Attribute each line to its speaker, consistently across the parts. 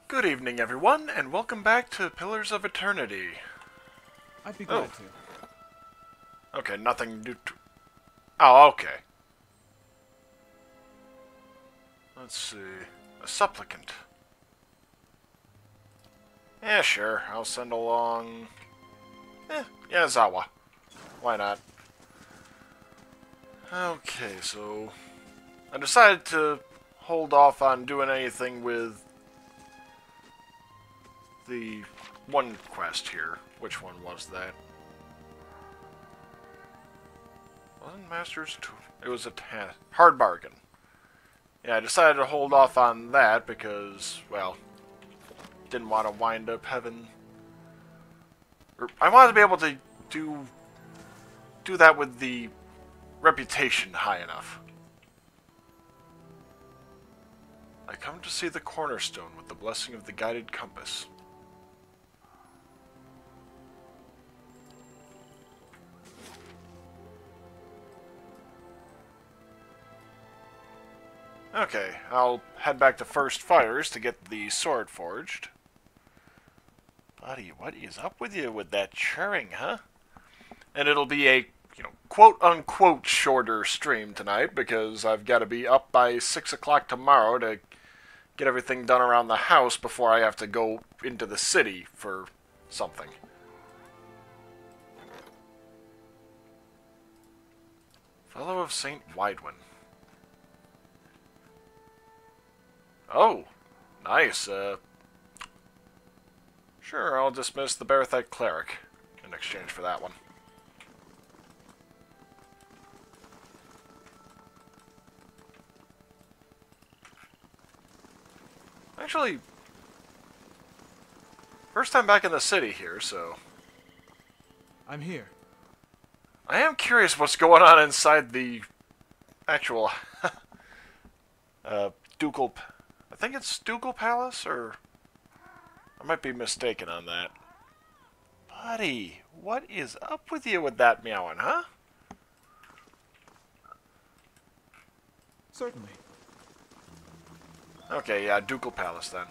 Speaker 1: Good evening, everyone, and welcome back to Pillars of Eternity.
Speaker 2: I'd be glad to.
Speaker 1: Okay, nothing new to... Oh, okay. Let's see... A supplicant. Yeah, sure, I'll send along... Yazawa. Why not? Okay, so... I decided to hold off on doing anything with the one quest here. Which one was that? Wasn't Masters 2? It was a hard bargain. Yeah, I decided to hold off on that because, well, didn't want to wind up having... I wanted to be able to do that with the reputation high enough. I come to see the cornerstone with the blessing of the guided compass. Okay, I'll head back to First Fires to get the sword forged. Buddy, what is up with you with that churring, huh? And it'll be a, quote-unquote shorter stream tonight because I've got to be up by 6 o'clock tomorrow to get everything done around the house before I have to go into the city for something. Fellow of St. Widwin. Oh, nice. Sure, I'll dismiss the Barathite Cleric in exchange for that one. Actually, first time back in the city here, so...
Speaker 2: I'm here.
Speaker 1: I am curious what's going on inside the actual ducal... I think it's Ducal Palace, or... I might be mistaken on that. Buddy, what is up with you with that meowing, huh?
Speaker 2: Certainly.
Speaker 1: Okay, yeah, Ducal Palace then.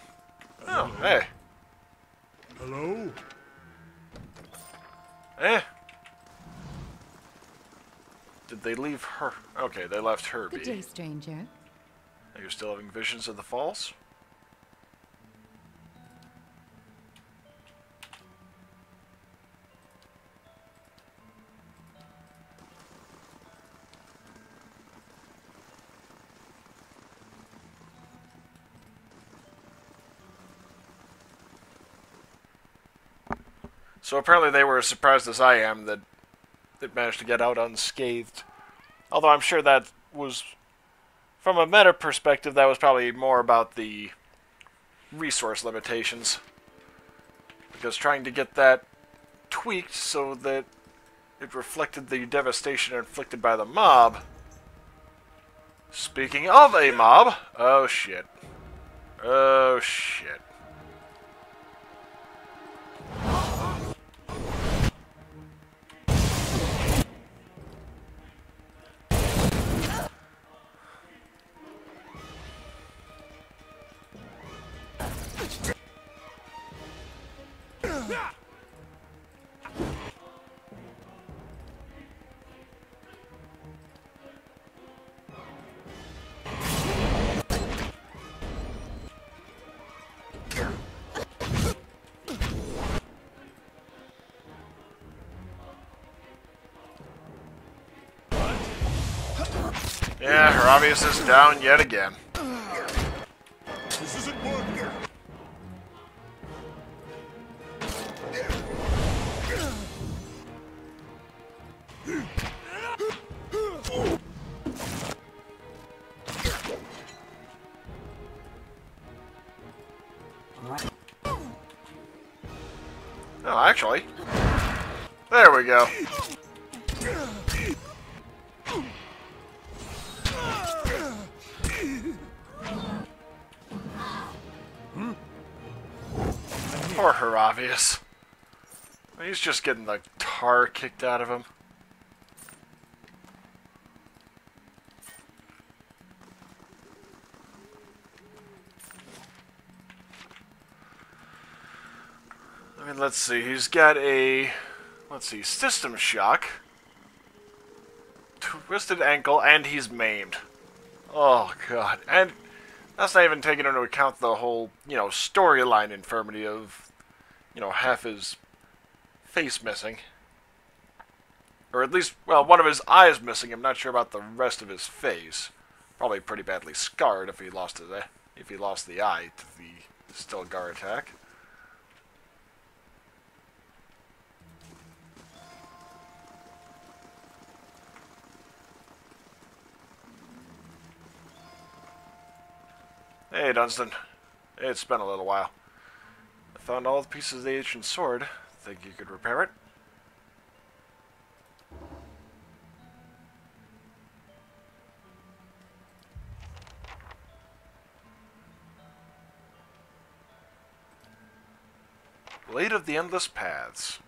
Speaker 1: Oh, hey.
Speaker 2: Hello?
Speaker 1: Eh. Did they leave her? Okay, they left her
Speaker 3: Good
Speaker 1: be.
Speaker 3: day, stranger.
Speaker 1: Are you still having visions of the falls? So apparently they were as surprised as I am that it managed to get out unscathed. Although I'm sure that was, from a meta perspective, that was probably more about the resource limitations. Because trying to get that tweaked so that it reflected the devastation inflicted by the mob. Speaking of a mob, oh shit. Oh shit. Yeah, Heravius is down yet again.
Speaker 2: This isn't working.
Speaker 1: Oh, actually. There we go. Poor Heravius. He's just getting the tar kicked out of him. I mean, let's see. He's got a... Let's see. System shock. Twisted ankle, and he's maimed. Oh, God. And that's not even taking into account the whole, storyline infirmity of, half his face missing. Or at least, well, one of his eyes missing. I'm not sure about the rest of his face. Probably pretty badly scarred if he lost the eye to the Stilgar attack. Hey, Dunstan. It's been a little while. I found all the pieces of the ancient sword. Think you could repair it? Blade of the Endless Paths.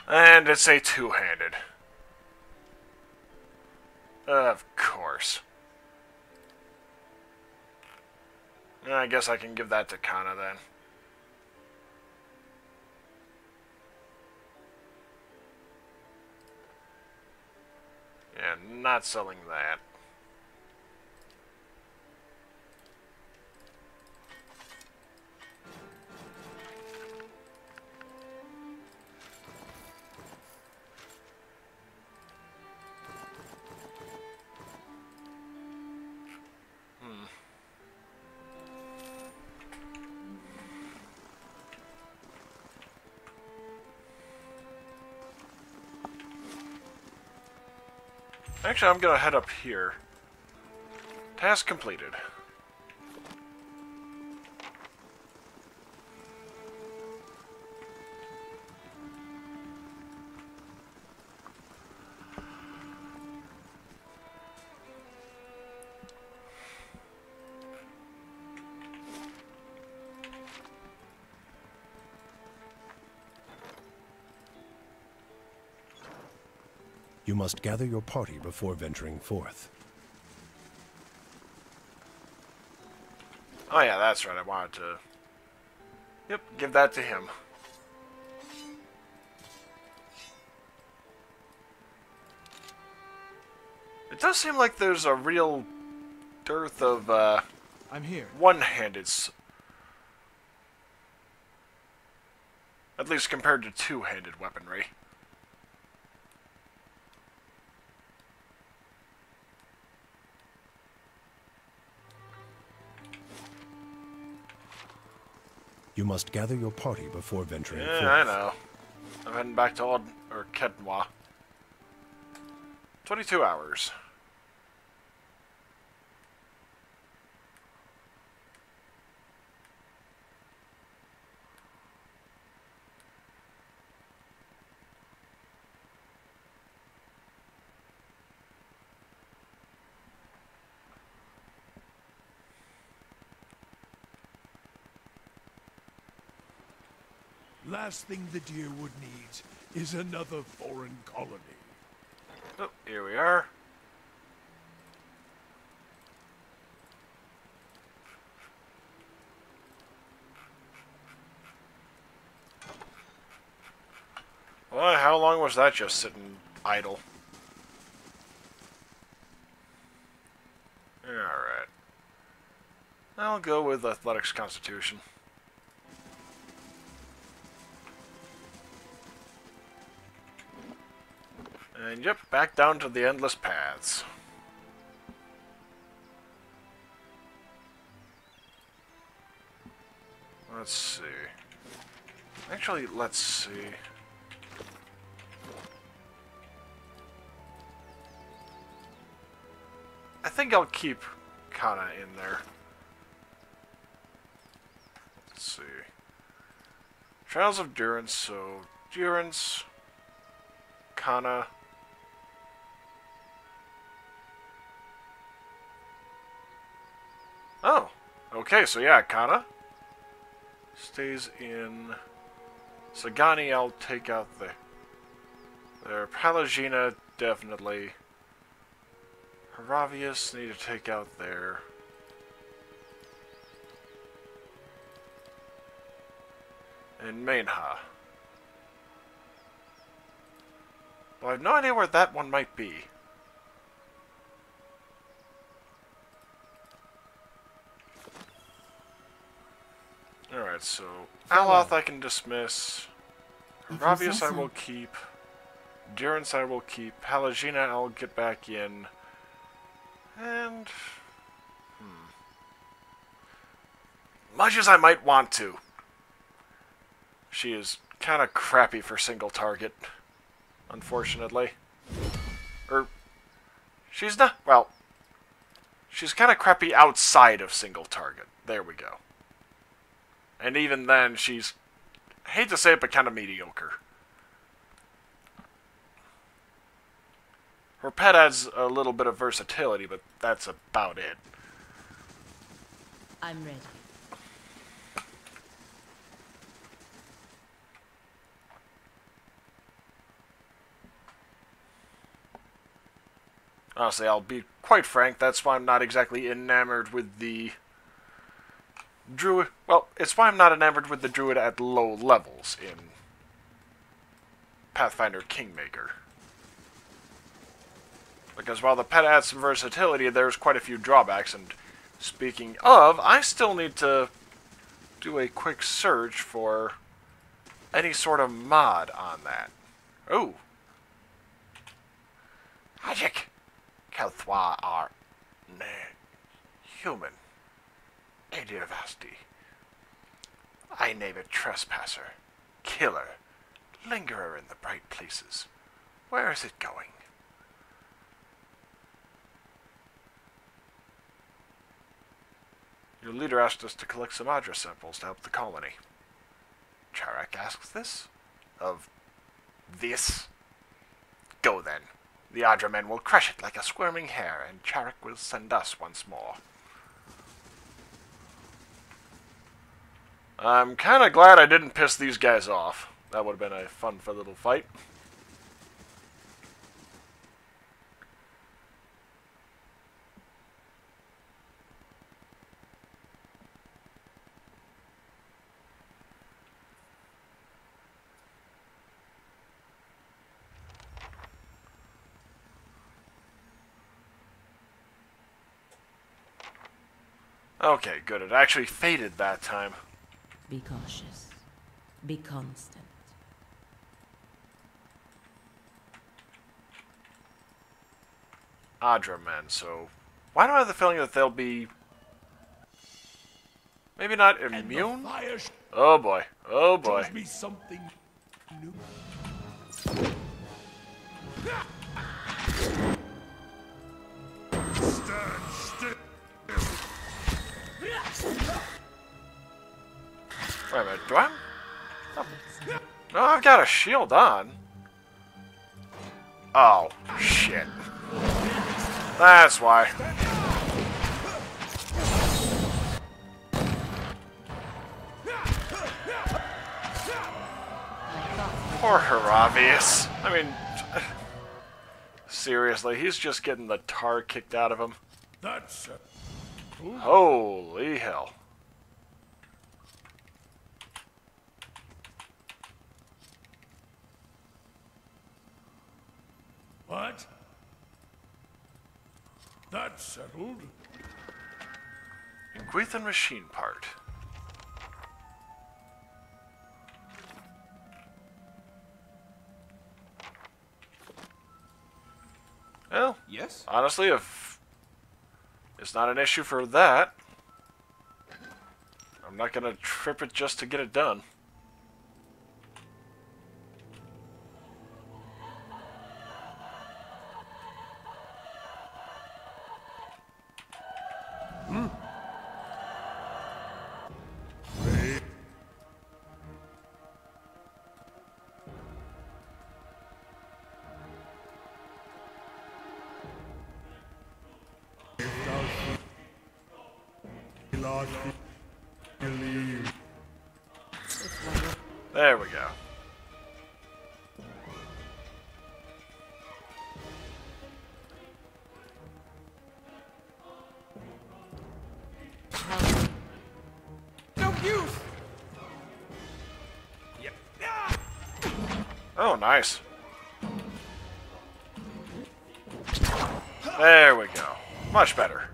Speaker 1: And it's a two-handed. Of course. I guess I can give that to Kana then. Yeah, not selling that. Actually, I'm gonna head up here. Task completed.
Speaker 3: You must gather your party before venturing forth.
Speaker 1: Oh yeah, that's right, I wanted to... Yep, give that to him. It does seem like there's a real dearth of,
Speaker 2: I'm here.
Speaker 1: one-handed... At least compared to two-handed weaponry.
Speaker 3: You must gather your party before venturing forth.
Speaker 1: Yeah, I know. I'm heading back to Ketnoa. 22 hours.
Speaker 2: Last thing the Dyrwood needs is another foreign colony.
Speaker 1: Oh, here we are. Well, how long was that just sitting idle? Alright. I'll go with Athletics Constitution. And yep, back down to the Endless Paths. Let's see. Actually, let's see. I think I'll keep Kana in there. Let's see. Trials of Durance, so Durance, Kana. Oh, okay, so yeah, Kana stays in Sagani. I'll take out there. Palagina, definitely. Haravius, need to take out there. in Mainha. Well, I have no idea where that one might be. Alright, so Aloth I can dismiss. Ravius I will keep. Durance I will keep. Palagina I'll get back in. And... much as I might want to. She is kind of crappy for single target, unfortunately. She's not... well, she's kind of crappy outside of single target. There we go. And even then, she's... I hate to say it, but kind of mediocre. Her pet adds a little bit of versatility, but that's about it.
Speaker 4: I'm ready.
Speaker 1: Honestly, I'll be quite frank, that's why I'm not exactly enamored with the Druid. Well, it's why I'm not enamored with the Druid at low levels in Pathfinder Kingmaker. Because while the pet adds some versatility, there's quite a few drawbacks, and speaking of, I still need to do a quick search for any sort of mod on that. Oh. Magic! Kelthwa are human. Adirvasti. I name it trespasser, killer, lingerer in the bright places. Where is it going? Your leader asked us to collect some Adra samples to help the colony. Charek asks this? Of this? Go then. The Adra men will crush it like a squirming hare, and Charek will send us once more. I'm kind of glad I didn't piss these guys off. That would have been a fun little fight. Okay, good. It actually faded that time.
Speaker 4: Be cautious. Be constant.
Speaker 1: Adra men, so... why do I have the feeling that they'll be... maybe not immune? Oh boy. Oh boy.
Speaker 2: Shows me something new. Stand still.
Speaker 1: Wait a minute, do I... oh. No, I've got a shield on. Oh, shit. That's why. Poor Heravius. I mean... seriously, he's just getting the tar kicked out of him.
Speaker 2: That's
Speaker 1: Holy hell.
Speaker 2: what? That's settled.
Speaker 1: Ingwithan machine part. Well,
Speaker 5: Yes?
Speaker 1: honestly, if it's not an issue for that, I'm not gonna trip it just to get it done. There we go.
Speaker 5: No use!
Speaker 1: Oh, nice. There we go. Much better.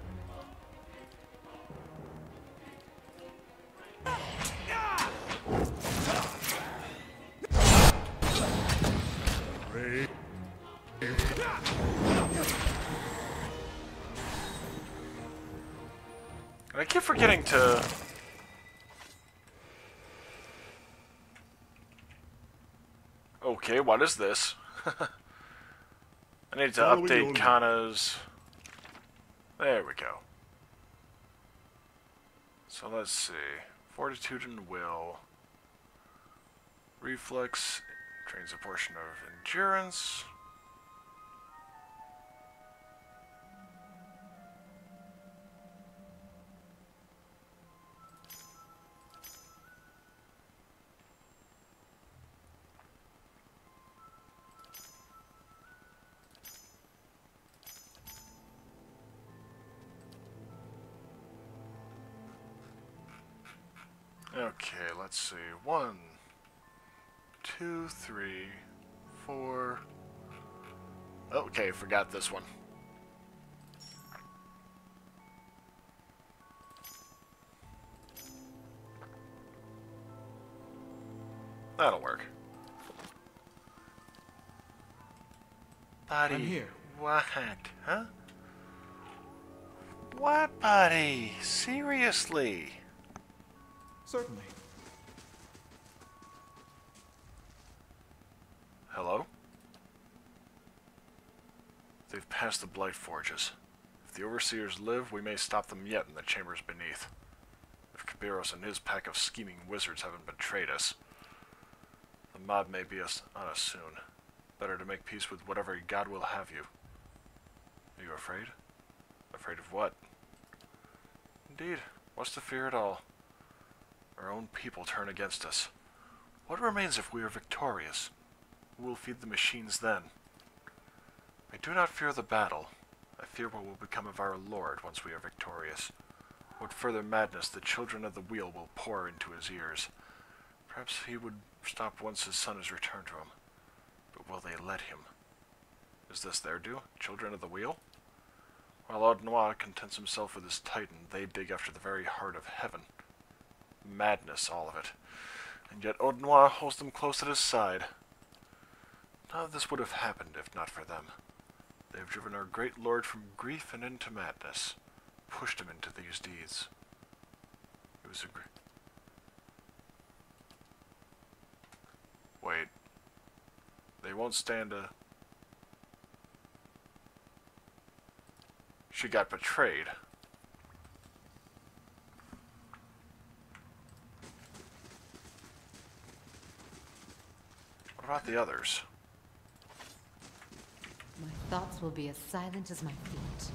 Speaker 1: I keep forgetting to... Okay, what is this? I need to update Kana's... There we go. So let's see. Fortitude and Will. Reflex trains a portion of Endurance. Okay, let's see. 1, 2, 3, 4. Okay, forgot this one. That'll work. Buddy.
Speaker 2: I'm here.
Speaker 1: What? Huh? What, buddy? Seriously?
Speaker 2: Certainly.
Speaker 1: Hello? They've passed the Blight Forges. If the Overseers live, we may stop them yet in the chambers beneath. If Kabiros and his pack of scheming wizards haven't betrayed us, the mob may be on us soon. Better to make peace with whatever God will have you. Are you afraid? Afraid of what? Indeed, what's the fear at all? Our own people turn against us. What remains if we are victorious? Who will feed the machines then? I do not fear the battle. I fear what will become of our Lord once we are victorious. What further madness the children of the wheel will pour into his ears. Perhaps he would stop once his son is returned to him. But will they let him? Is this their due? Children of the wheel? While Audenois contents himself with his titan, they dig after the very heart of heaven. Madness, all of it. And yet Audenois holds them close at his side. None of this would have happened if not for them. They have driven our great lord from grief and into madness, pushed him into these deeds. It was a Wait. They won't stand a... She got betrayed. What about the others?
Speaker 5: My thoughts will be as silent as my feet.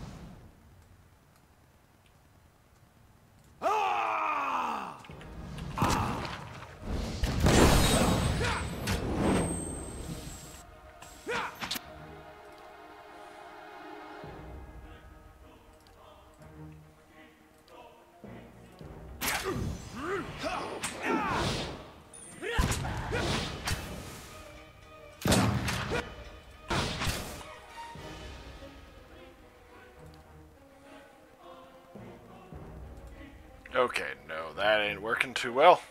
Speaker 1: Okay, no, that ain't working too well.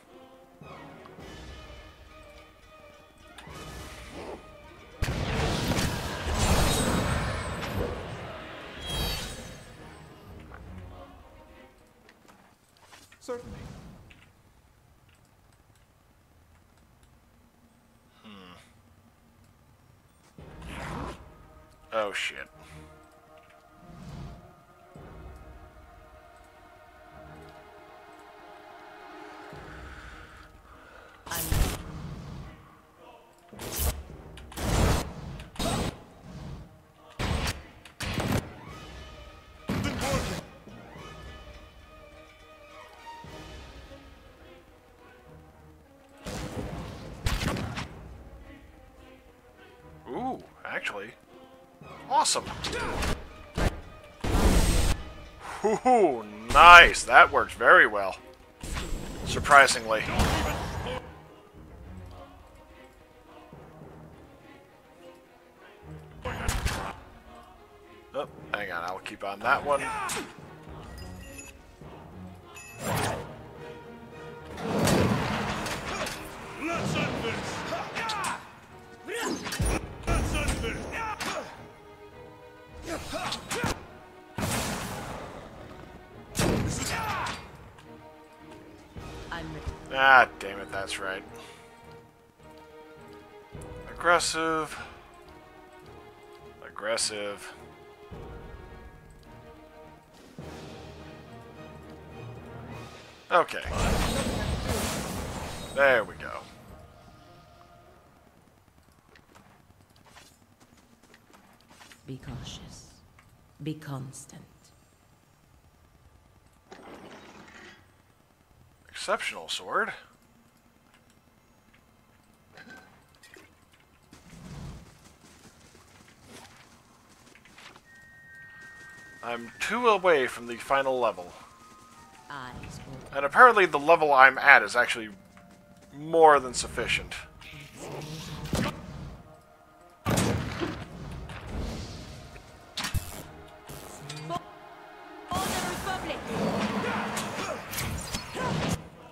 Speaker 2: Certainly.
Speaker 1: Oh, shit. Ooh, actually. Awesome. Ooh, nice. That worked very well. Surprisingly. keep on that one.
Speaker 2: Let's end this! Let's end this!
Speaker 4: I'm ready.
Speaker 1: Ah, damn it, that's right. Aggressive. Aggressive. Okay. There we go.
Speaker 4: Be cautious. Be constant.
Speaker 1: Exceptional sword. I'm 2 away from the final level.
Speaker 4: Eyes open.
Speaker 1: And apparently the level I'm at is actually more than sufficient.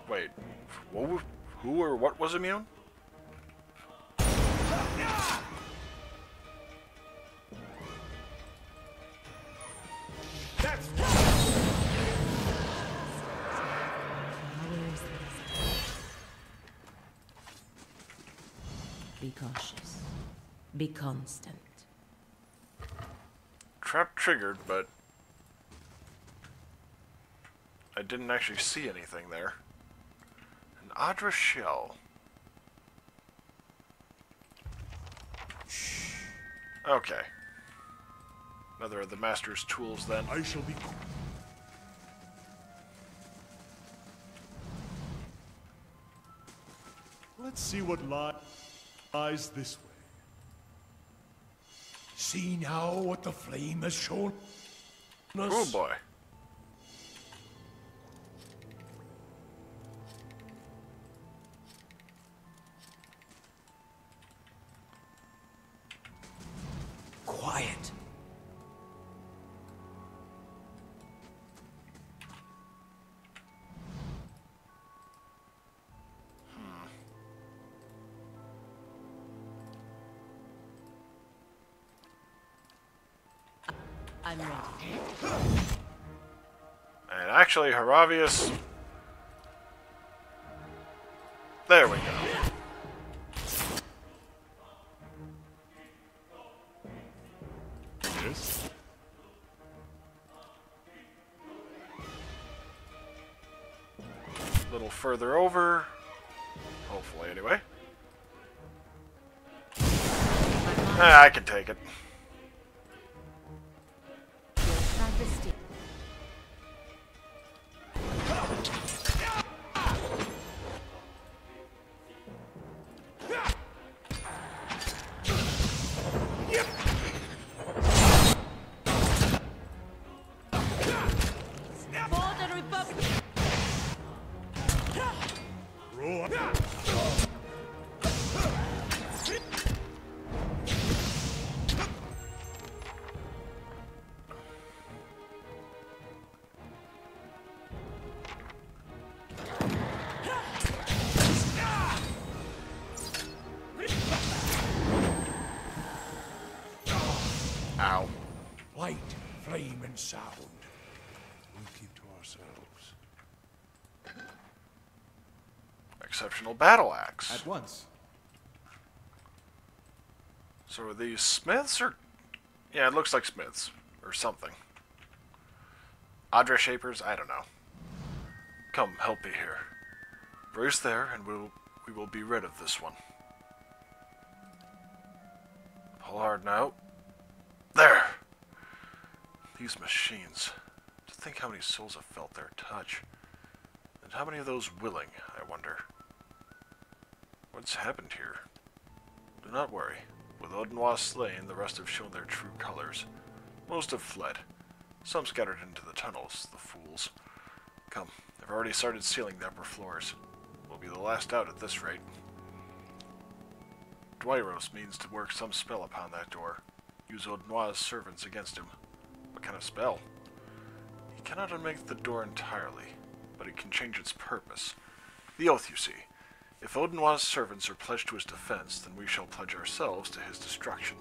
Speaker 1: Wait, who or what was immune?
Speaker 4: Be cautious. Be constant.
Speaker 1: Trap triggered, but I didn't actually see anything there. An Adra shell. Okay. Another of the master's tools then.
Speaker 2: I shall be... Let's see what lies this way. See now what the flame has shown us.
Speaker 1: Oh boy.
Speaker 2: Quiet.
Speaker 4: I'm ready.
Speaker 1: And actually, Haravius... There we go.
Speaker 2: Yes.
Speaker 1: A little further over. Hopefully, anyway. I can take it. Ow.
Speaker 2: Light, flame, and sound. We'll keep to ourselves.
Speaker 1: Exceptional battle axe.
Speaker 6: At once.
Speaker 1: So are these smiths or... Yeah, it looks like smiths. Or something. Adra shapers? I don't know. Come, help me here. Brace there, and we will be rid of this one. Pull hard now. There! These machines. To think how many souls have felt their touch. And how many of those willing, I wonder. What's happened here? Do not worry. With Odinois slain, the rest have shown their true colors. Most have fled. Some scattered into the tunnels, the fools. Come, they've already started sealing the upper floors. We'll be the last out at this rate. Dwyros means to work some spell upon that door. Use Odinois' servants against him. What kind of spell? He cannot unmake the door entirely, but he can change its purpose. The oath, you see. If Odinwa's servants are pledged to his defense, then we shall pledge ourselves to his destruction.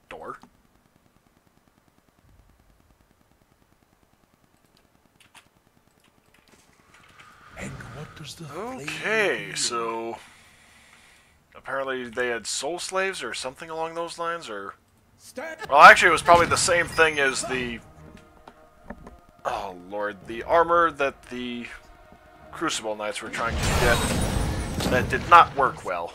Speaker 1: Door.
Speaker 2: And what does the
Speaker 1: Okay, so apparently they had soul slaves or something along those lines, or well, actually, it was probably the same thing as the oh lord, the armor that the Crucible Knights were trying to get that did not work well.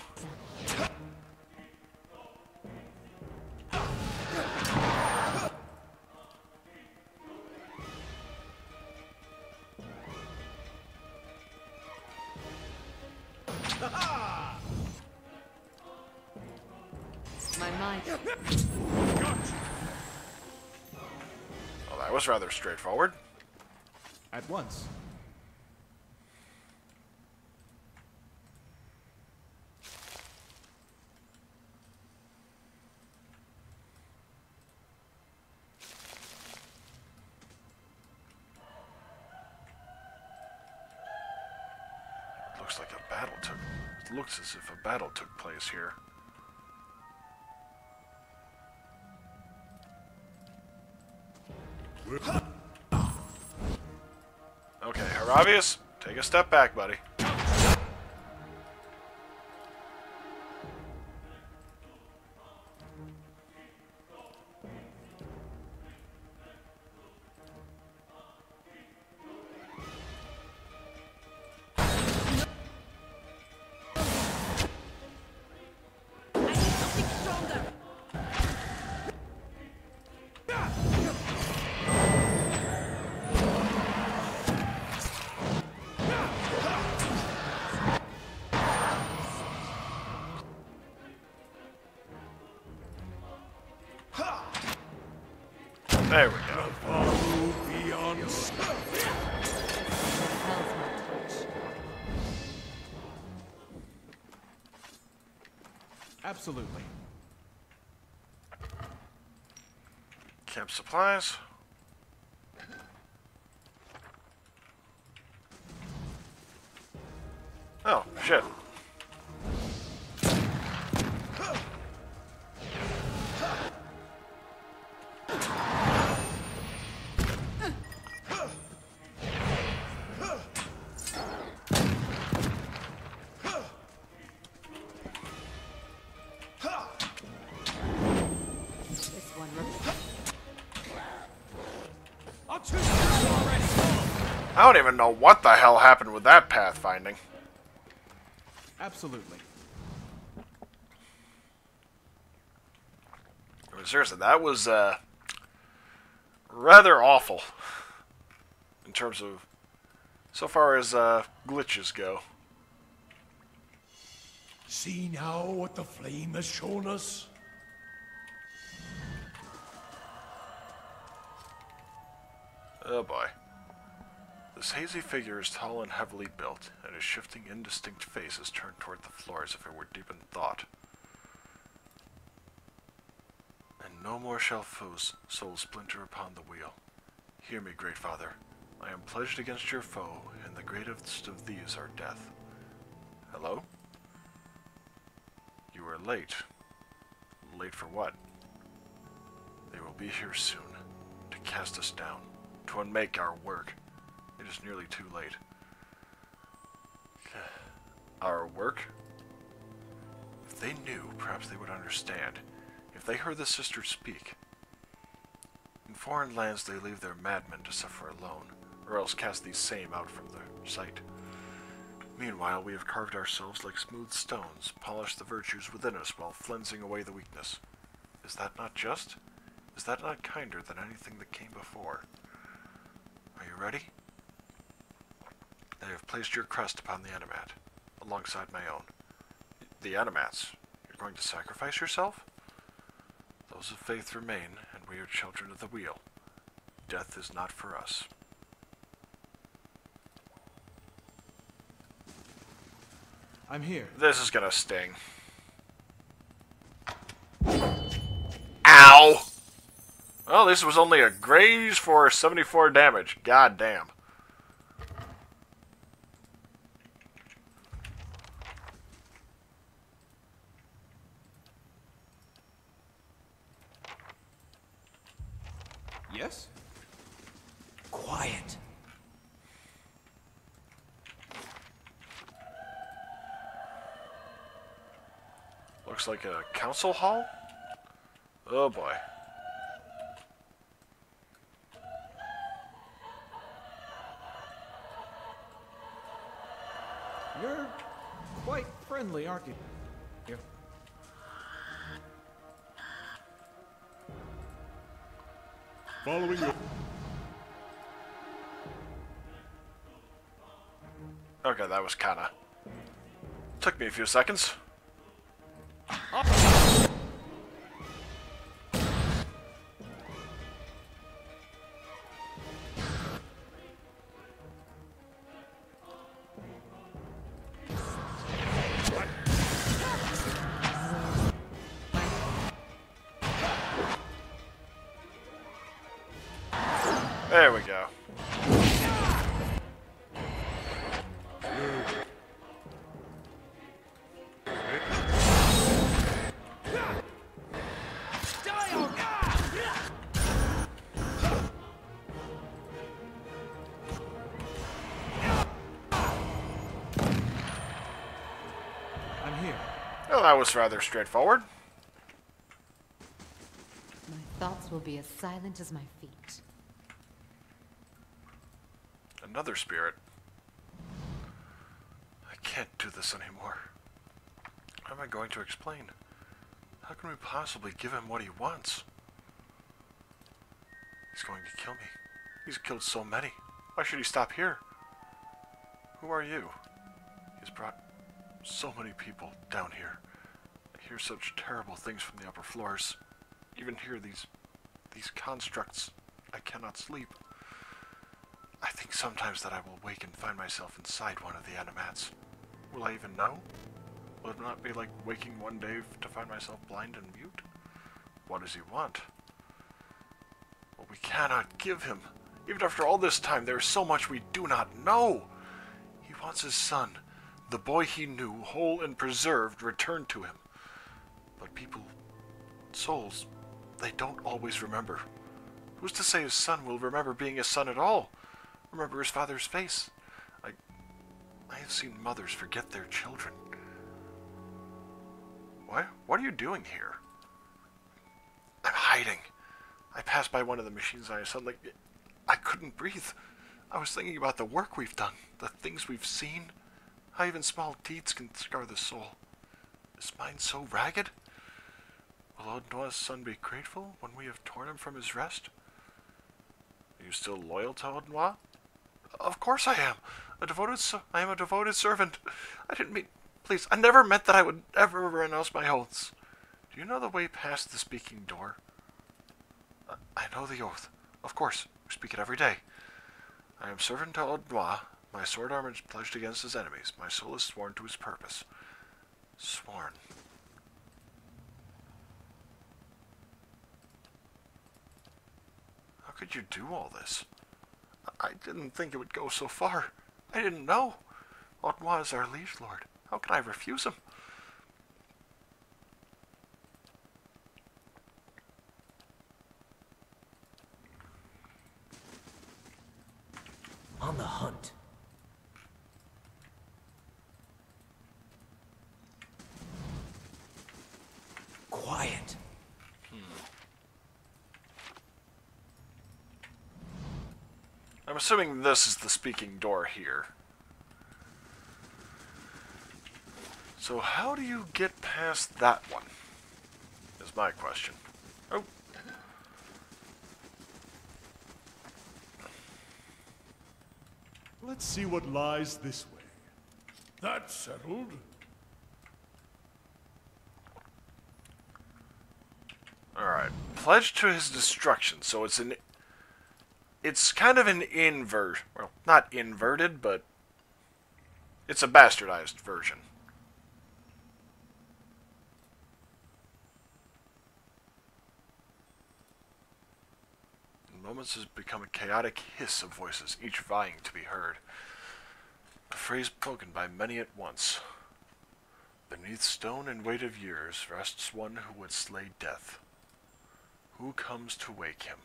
Speaker 5: My mind.
Speaker 1: Well, that was rather straightforward.
Speaker 6: At once.
Speaker 1: Looks like a battle took. It looks as if a battle took place here. Okay, Haravius, take a step back, buddy. There we go.
Speaker 5: Hell's my touch.
Speaker 6: Absolutely.
Speaker 1: Camp supplies. Oh, shit.
Speaker 5: This one remains.
Speaker 1: I don't even know what the hell happened with that pathfinding.
Speaker 6: Absolutely.
Speaker 1: I mean, seriously, that was rather awful in terms of so far as glitches go.
Speaker 2: See now what the flame has shown us?
Speaker 1: Oh boy. This hazy figure is tall and heavily built, and his shifting, indistinct face is turned toward the floor as if it were deep in thought. And no more shall foes' souls splinter upon the wheel. Hear me, great father. I am pledged against your foe, and the greatest of these are death. Hello? You are late. Late for what? They will be here soon, to cast us down, to unmake our work. It is nearly too late. Our work? If they knew, perhaps they would understand. If they heard the sisters speak. In foreign lands they leave their madmen to suffer alone, or else cast these same out from their sight. Meanwhile, we have carved ourselves like smooth stones, polished the virtues within us while flensing away the weakness. Is that not just? Is that not kinder than anything that came before? Are you ready? I have placed your crest upon the Animat, alongside my own. The Animats? You're going to sacrifice yourself? Those of faith remain, and we are children of the wheel. death is not for us.
Speaker 6: I'm here.
Speaker 1: This is gonna sting. Ow! Well, this was only a graze for 74 damage. God damn.
Speaker 6: Yes?
Speaker 3: Quiet.
Speaker 1: Looks like a council hall? Oh boy.
Speaker 6: You're quite friendly, aren't you? Here.
Speaker 2: Following your...
Speaker 1: Okay, that was kinda... Took me a few seconds. There we go.
Speaker 6: I'm here.
Speaker 1: Well, that was rather straightforward.
Speaker 5: My thoughts will be as silent as my feet.
Speaker 1: Another spirit. I can't do this anymore. How am I going to explain? How can we possibly give him what he wants? He's going to kill me. He's killed so many. Why should he stop here? Who are you? He's brought so many people down here. I hear such terrible things from the upper floors. Even hear these constructs. I cannot sleep. I think sometimes that I will wake and find myself inside one of the animats. Will I even know? Will it not be like waking one day to find myself blind and mute? What does he want? Well, we cannot give him. Even after all this time, there is so much we do not know. He wants his son, the boy he knew, whole and preserved, returned to him. But people, souls, they don't always remember. Who's to say his son will remember being his son at all? Remember his father's face? I have seen mothers forget their children. What are you doing here? I'm hiding. I passed by one of the machines and I suddenly... I couldn't breathe. I was thinking about the work we've done, the things we've seen. How even small deeds can scar the soul. Is mine so ragged? Will Audnoir's son be grateful when we have torn him from his rest? Are you still loyal to Audnoir? Of course I am. I am a devoted servant. I didn't mean... Please, I never meant that I would ever renounce my oaths. Do you know the way past the speaking door? I know the oath. Of course, we speak it every day. I am servant to Audnoir. My sword arm is pledged against his enemies. My soul is sworn to his purpose. Sworn. How could you do all this? I didn't think it would go so far. I didn't know. Audnoir is our liege lord. How can I refuse him?
Speaker 3: On the hunt. Quiet.
Speaker 1: I'm assuming this is the speaking door here. So how do you get past that one? Is my question. Oh.
Speaker 2: Let's see what lies this way. That's settled.
Speaker 1: Alright. Pledge to his destruction, so it's an... it's kind of an well, not inverted, but it's a bastardized version. In moments has become a chaotic hiss of voices, each vying to be heard. A phrase spoken by many at once. Beneath stone and weight of years rests one who would slay death. Who comes to wake him?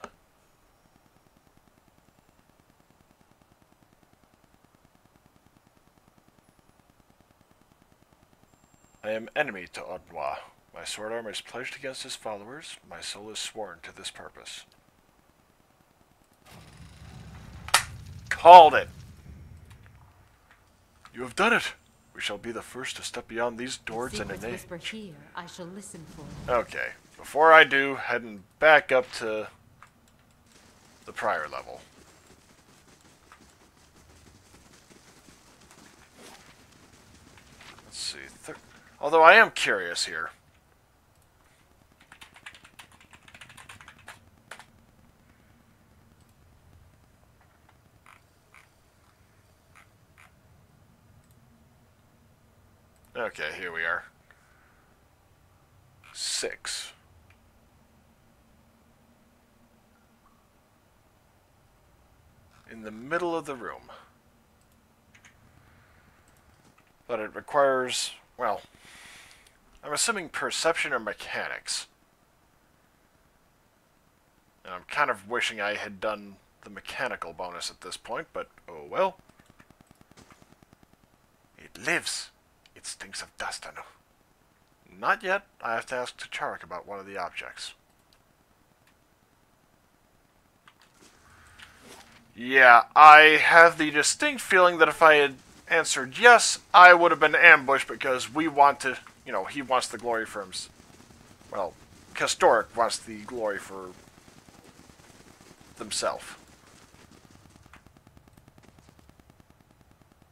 Speaker 1: I am enemy to Audnois. My sword arm is pledged against his followers. My soul is sworn to this purpose. Called it! You have done it! We shall be the first to step beyond these doors and
Speaker 5: Secrets Whisper here. I shall listen for it.
Speaker 1: Okay, before I do, heading back up to the prior level. Let's see. Although I am curious here. Okay, here we are. 6. In the middle of the room. But it requires, well, I'm assuming perception or mechanics. And I'm kind of wishing I had done the mechanical bonus at this point, but oh well. It lives. It stinks of dust, I know. Not yet. I have to ask T'Charak about one of the objects. Yeah, I have the distinct feeling that if I had answered yes, I would have been ambushed because we want to, you know, he wants the glory for himself. Well, Castorik wants the glory for themselves.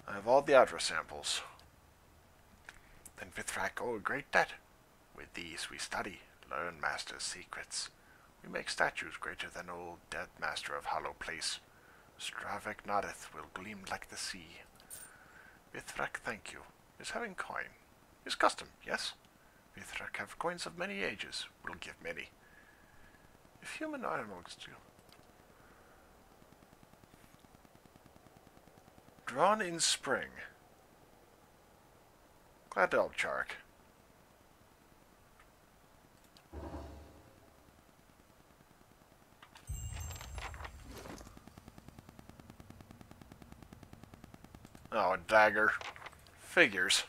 Speaker 1: I have all the Adra samples. Then Vithrak owe a great debt. With these we study, learn Master's secrets. We make statues greater than old dead Master of Hollow Place. Stravek Noddeth will gleam like the sea. Vithrak, thank you. Is having coin. Is custom, yes? Vithrak have coins of many ages, will give many. If human animals do. Drawn in spring. Glad to help, Charak. Oh, a dagger. Figures.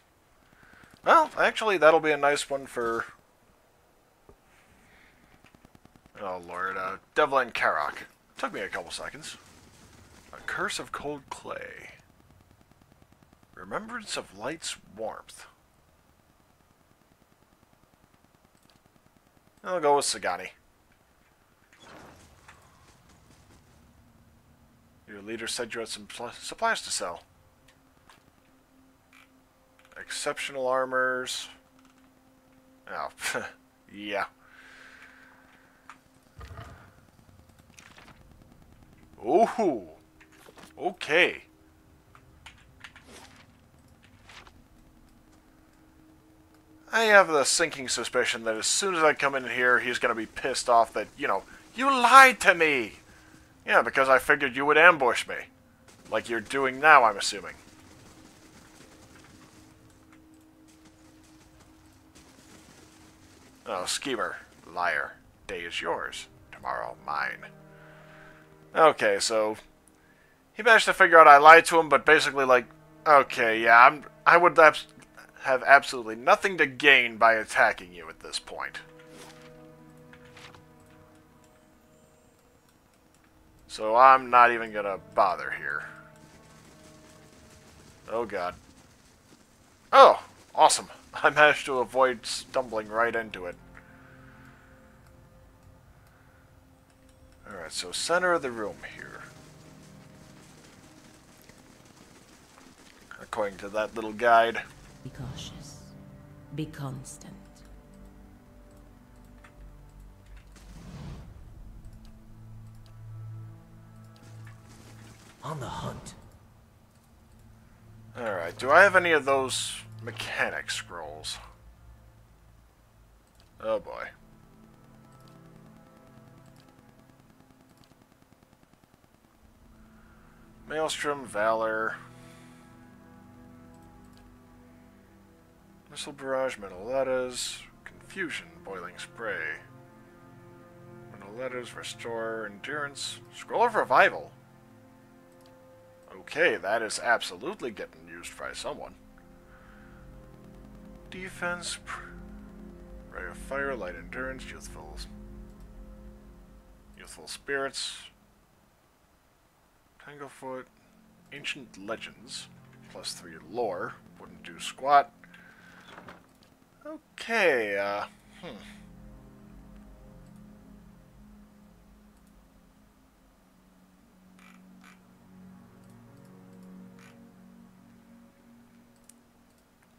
Speaker 1: Well, actually, that'll be a nice one for... Oh, Lord. Devlin Karok. Took me a couple seconds. A Curse of Cold Clay. Remembrance of Light's Warmth. I'll go with Sagani. Your leader said you had some supplies to sell. Exceptional armors. Oh, yeah. Ooh. Okay. I have the sinking suspicion that as soon as I come in here, he's going to be pissed off that, you know, you lied to me! Yeah, because I figured you would ambush me. Like you're doing now, I'm assuming. Oh, schemer. Liar. Day is yours. Tomorrow, mine. Okay, so... he managed to figure out I lied to him, but basically like... okay, yeah, I would have absolutely nothing to gain by attacking you at this point. So I'm not even gonna bother here. Oh god. Oh! Awesome. I managed to avoid stumbling right into it. Alright, so center of the room here. According to that little guide.
Speaker 4: Be cautious. Be constant.
Speaker 7: On the hunt.
Speaker 1: Alright, do I have any of those mechanic scrolls? Oh boy. Maelstrom, Valor, Missile Barrage, Menolettas, Confusion, Boiling Spray, Menolettas, Restore, Endurance, Scroll of Revival. Okay, that is absolutely getting used by someone. Defense, Ray of Fire, Light Endurance, Youthful Spirits, Tanglefoot, Ancient Legends, +3 lore, wouldn't do squat. Okay,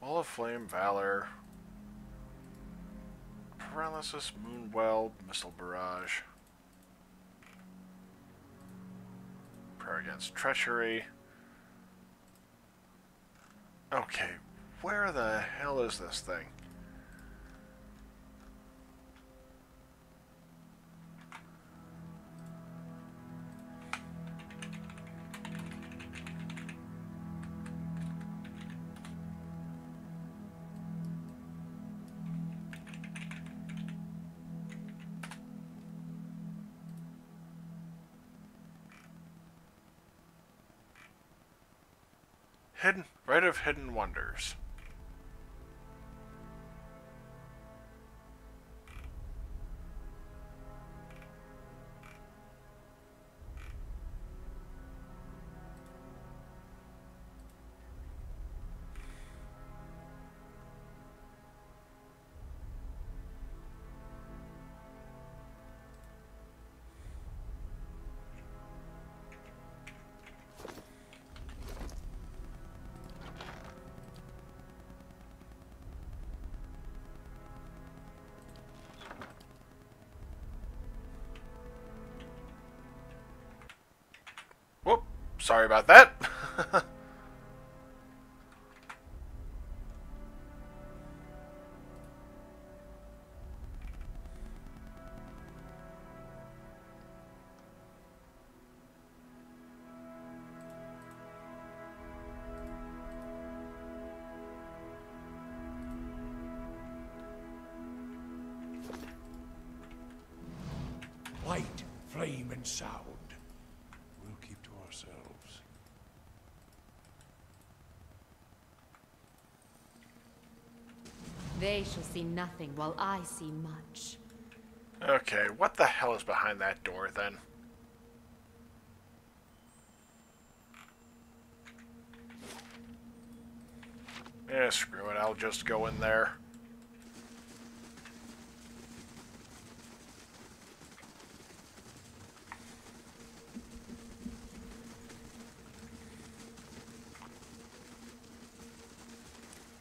Speaker 1: Wall of Flame, Valor, Paralysis, Moonwell, Missile Barrage, Prayer Against Treachery. Okay, where the hell is this thing? Rite of Hidden Wonders. Whoop, sorry about that.
Speaker 2: Light, flame, and sound. We'll keep to ourselves.
Speaker 5: They shall see nothing while I see much.
Speaker 1: Okay, what the hell is behind that door then? Yeah, screw it, I'll just go in there.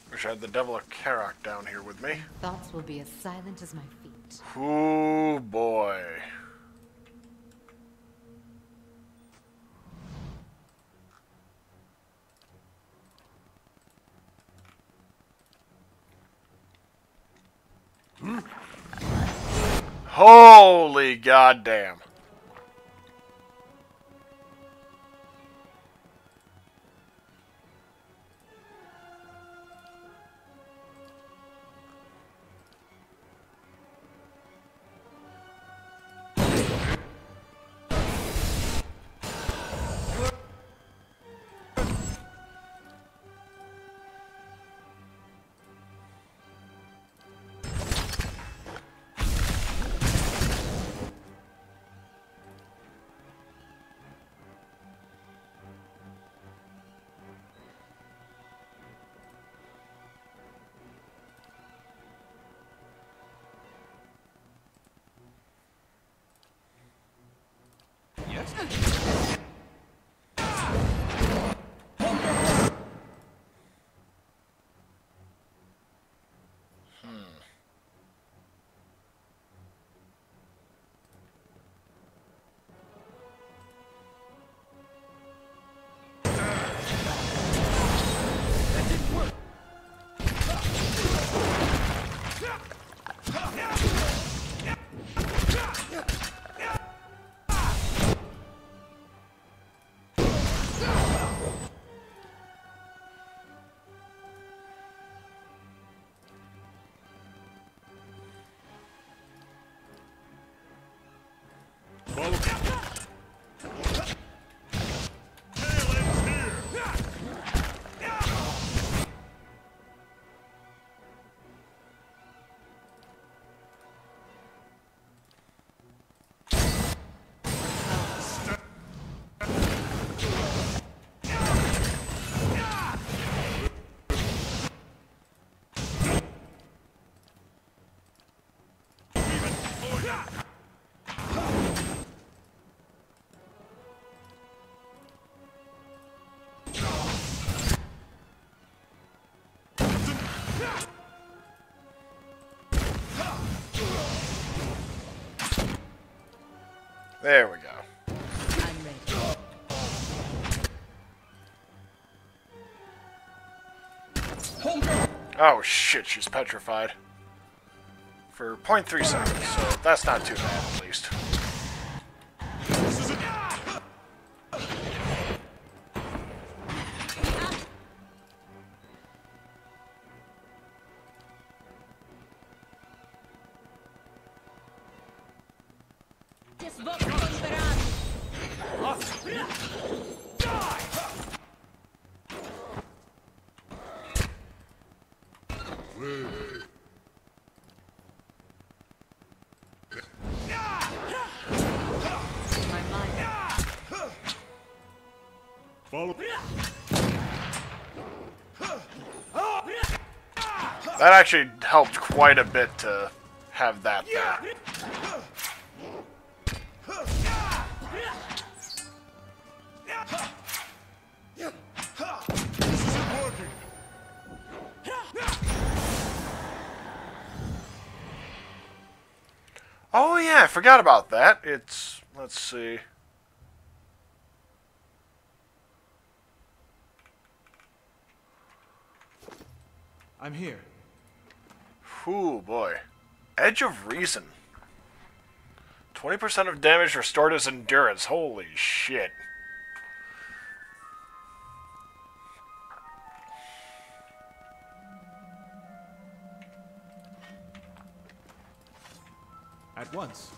Speaker 1: Wish I had the Devil of Karok down here with me.
Speaker 5: Thoughts will be as silent as my feet.
Speaker 1: Ooh, boy. Holy goddamn. There we go.
Speaker 4: I'm ready.
Speaker 1: Oh shit, she's petrified. For 0.3 seconds, so that's not too bad at least. That actually helped quite a bit to have that there. Oh yeah, I forgot about that. It's, let's see.
Speaker 6: I'm here.
Speaker 1: Ooh, boy. Edge of Reason. 20% of damage restored his endurance. Holy shit.
Speaker 6: At once.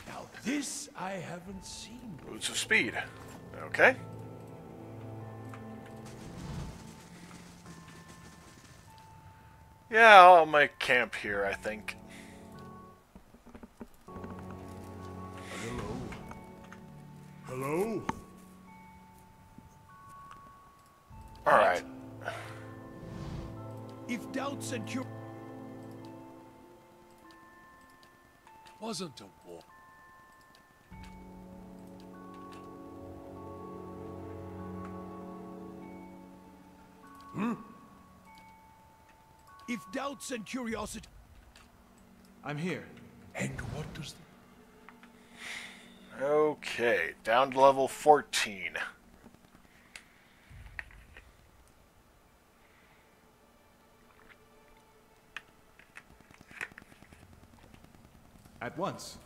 Speaker 2: Now this I haven't seen.
Speaker 1: Boots of Speed. Okay. Yeah, I'll make camp here, I think.
Speaker 2: Hello? Hello?
Speaker 1: Alright.
Speaker 2: If doubts and cur... Wasn't a war. If doubts and curiosity...
Speaker 6: I'm here.
Speaker 2: And what does...
Speaker 1: Okay, down to level 14.
Speaker 6: At once.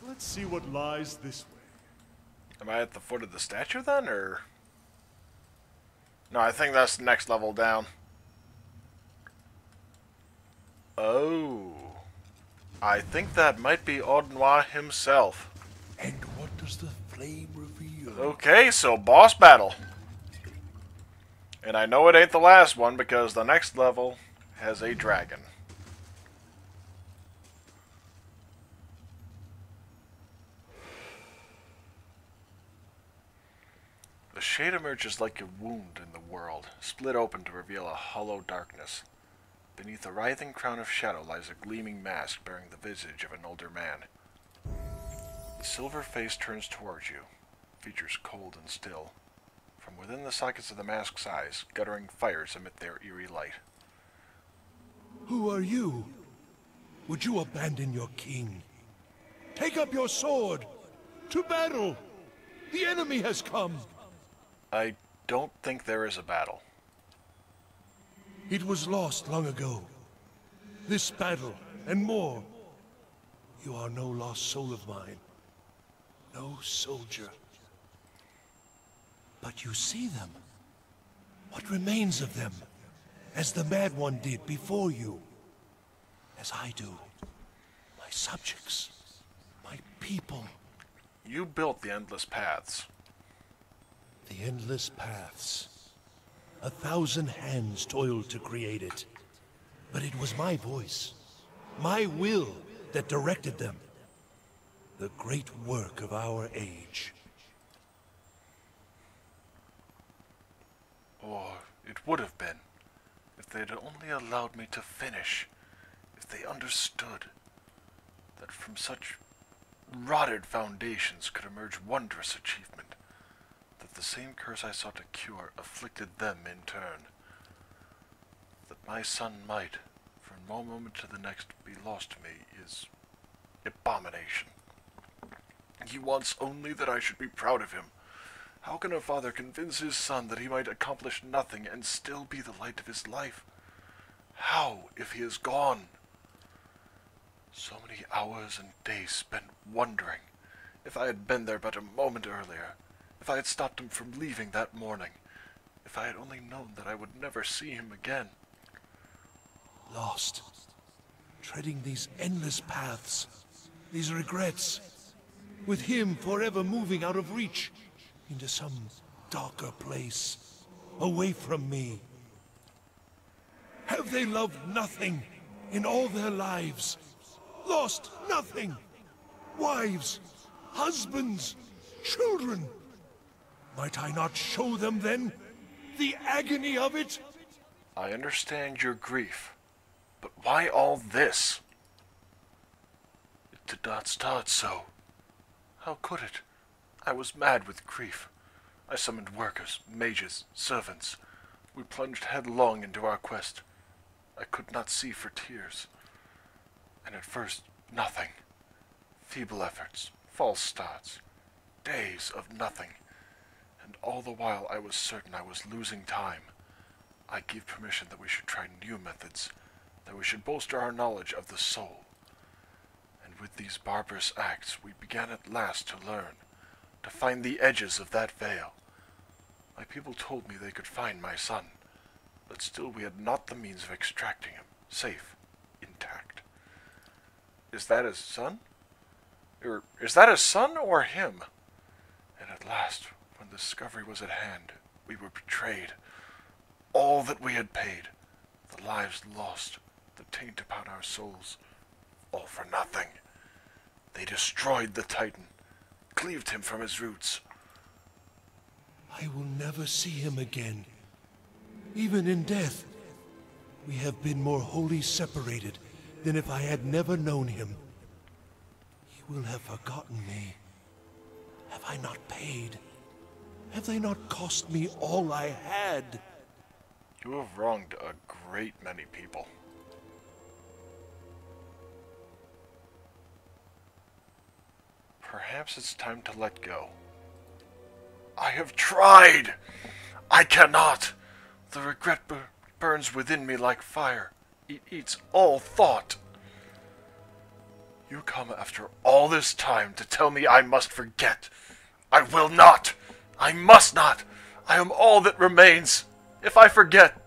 Speaker 2: Let's see what lies this way.
Speaker 1: Am I at the foot of the statue then, or...? No, I think that's the next level down. Oh. I think that might be Audenoir himself.
Speaker 2: And what does the flame reveal?
Speaker 1: Okay, so boss battle. And I know it ain't the last one because the next level has a dragon. The shade emerges like a wound in the world, split open to reveal a hollow darkness. Beneath a writhing crown of shadow lies a gleaming mask bearing the visage of an older man. The silver face turns towards you, features cold and still. From within the sockets of the mask's eyes, guttering fires emit their eerie light.
Speaker 2: Who are you? Would you abandon your king? Take up your sword! To battle! The enemy has come!
Speaker 1: I don't think there is a battle.
Speaker 2: It was lost long ago. This battle, and more. You are no lost soul of mine. No soldier. But you see them. What remains of them? As the Mad One did before you. As I do. My subjects. My people.
Speaker 1: You built the Endless Paths.
Speaker 2: The Endless Paths. 1,000 hands toiled to create it. But it was my voice, my will, that directed them. The great work of our age.
Speaker 1: Or it would have been, if they'd only allowed me to finish, if they understood that from such rotted foundations could emerge wondrous achievement, that the same curse I sought to cure afflicted them in turn, that my son might, from one moment to the next, be lost to me is abomination. He wants only that I should be proud of him. How can a father convince his son that he might accomplish nothing and still be the light of his life? How, if he is gone? So many hours and days spent wondering. If I had been there but a moment earlier, if I had stopped him from leaving that morning, if I had only known that I would never see him again.
Speaker 2: Lost. Treading these endless paths, these regrets, with him forever moving out of reach, into some darker place, away from me. Have they loved nothing in all their lives? Lost nothing? Wives, husbands, children? Might I not show them then the agony of it?
Speaker 1: I understand your grief, but why all this? It did not start so. How could it? I was mad with grief. I summoned workers, mages, servants. We plunged headlong into our quest. I could not see for tears. And at first, nothing. Feeble efforts, false starts, days of nothing. And all the while I was certain I was losing time. I gave permission that we should try new methods, that we should bolster our knowledge of the soul. And with these barbarous acts, we began at last to learn, to find the edges of that veil. My people told me they could find my son, but still we had not the means of extracting him, safe, intact. Is that his son? Or is that his son or him? And at last, when discovery was at hand, we were betrayed. All that we had paid, the lives lost, the taint upon our souls, all for nothing. They destroyed the Titan, cleaved him from his roots.
Speaker 2: I will never see him again. Even in death, we have been more wholly separated than if I had never known him. He will have forgotten me. Have I not paid? Have they not cost me all I had?
Speaker 1: You have wronged a great many people. Perhaps it's time to let go. I have tried! I cannot! The regret burns within me like fire. It eats all thought. You come after all this time to tell me I must forget. I will not! I must not! I am all that remains. If I forget,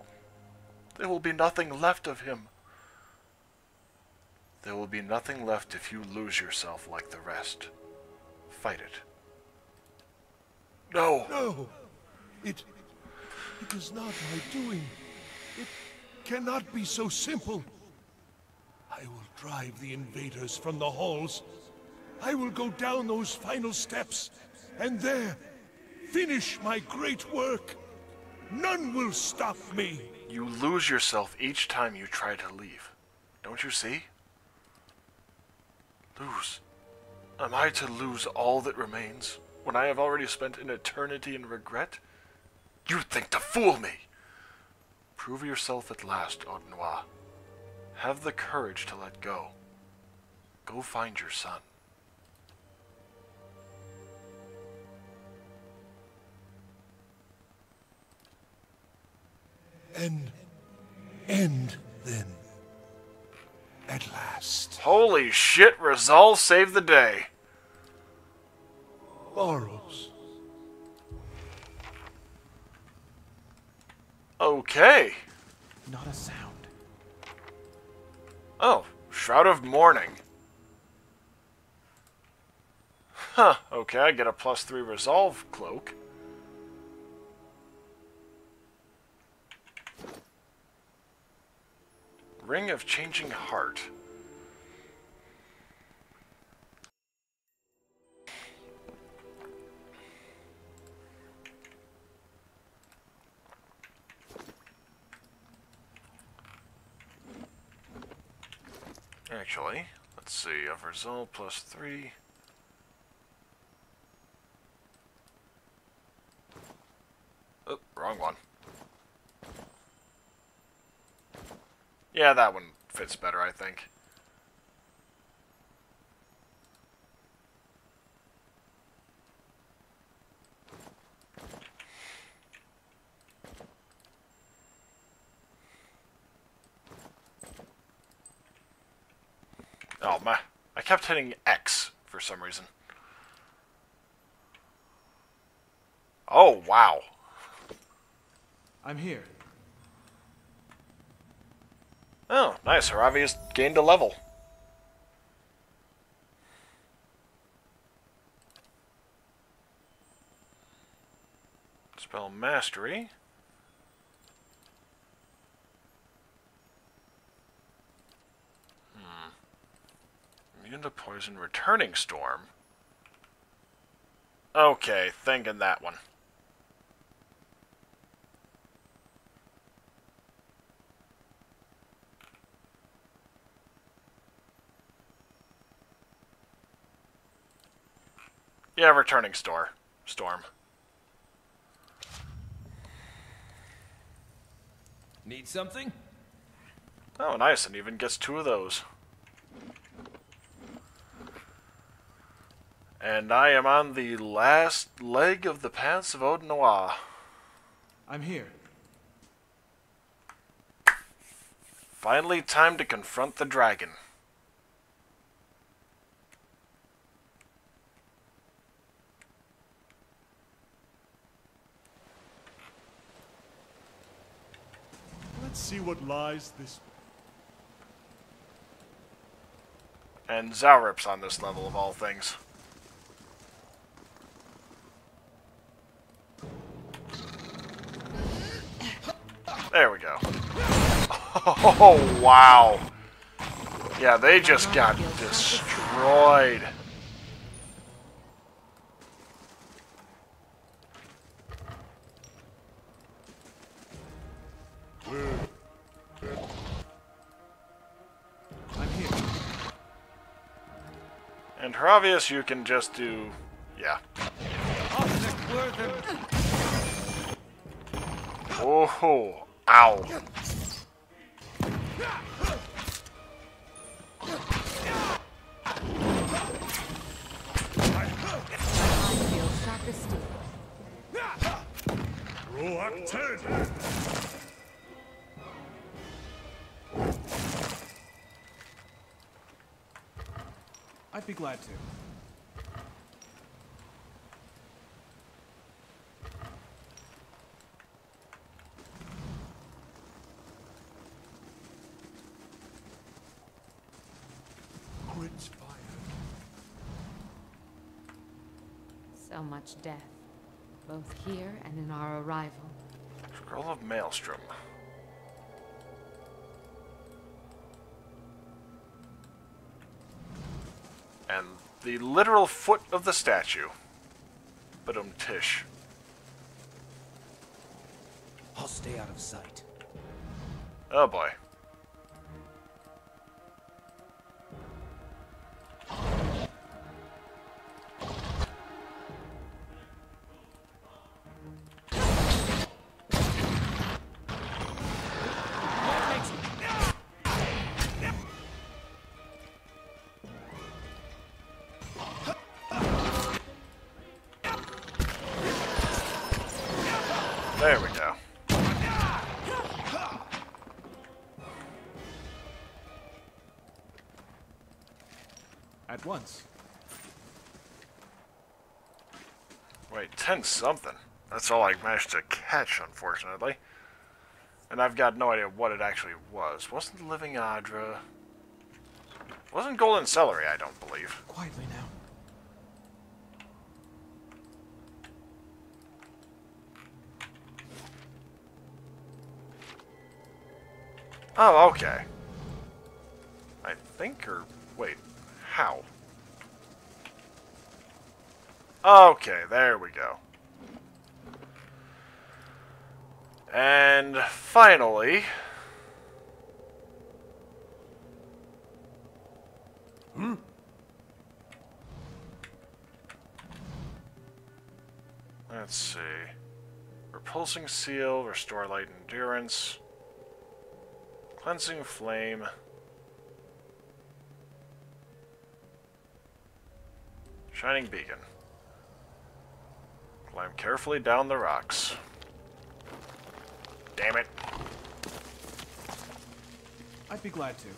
Speaker 1: there will be nothing left of him. There will be nothing left if you lose yourself like the rest. Fight it. No!
Speaker 2: No! It is not my doing. It cannot be so simple. I will drive the invaders from the halls. I will go down those final steps, and there, finish my great work. None will stop me.
Speaker 1: You lose yourself each time you try to leave. Don't you see? Lose. Am I to lose all that remains, when I have already spent an eternity in regret? You think to fool me! Prove yourself at last, Audenois. Have the courage to let go. Go find your son.
Speaker 2: End then. At last.
Speaker 1: Holy shit, Rizal saved the day.
Speaker 2: Boros.
Speaker 1: Okay.
Speaker 6: Not a sound.
Speaker 1: Oh, Shroud of Mourning. Huh, okay, I get a +3 resolve cloak. Ring of Changing Heart. Actually, let's see. Of result plus 3. Oh, wrong one. Yeah, that one fits better, I think. Oh, man. I kept hitting X for some reason. Oh, wow.
Speaker 6: I'm here.
Speaker 1: Oh, nice. Haravi's gained a level. Spell Mastery. Immune to Poison, Returning Storm. Okay, thinking that one. Yeah, Returning Storm.
Speaker 7: Need something?
Speaker 1: Oh, nice, and even gets 2 of those. And I am on the last leg of the Paths of Odin Noir.
Speaker 6: I'm here.
Speaker 1: Finally, time to confront the dragon.
Speaker 2: Let's see what lies this.
Speaker 1: And Zaurip's on this level of all things. There we go. Oh, wow. Yeah, they just got destroyed.
Speaker 6: I'm here.
Speaker 1: And Haravius, you can just do... yeah. Oh, ow.
Speaker 5: I feel sharp as steel.
Speaker 2: Roak 10!
Speaker 6: I'd be glad to.
Speaker 2: Grit's fire.
Speaker 5: So much death, both here and in our arrival.
Speaker 1: Scroll of Maelstrom. And the literal foot of the statue. Tish.
Speaker 7: I'll stay out of sight.
Speaker 1: Oh boy. There we go.
Speaker 6: At once.
Speaker 1: Wait, 10 something. That's all I managed to catch, unfortunately. And I've got no idea what it actually was. Wasn't Living Adra. Wasn't Golden Celery, I don't believe.
Speaker 6: Quietly now.
Speaker 1: Oh, okay. I think, or... wait. How? Okay, there we go. And finally... Let's see. Repulsing Seal, Restore Light Endurance. Cleansing Flame. Shining Beacon. Climb carefully down the rocks. Damn it.
Speaker 6: I'd be glad to.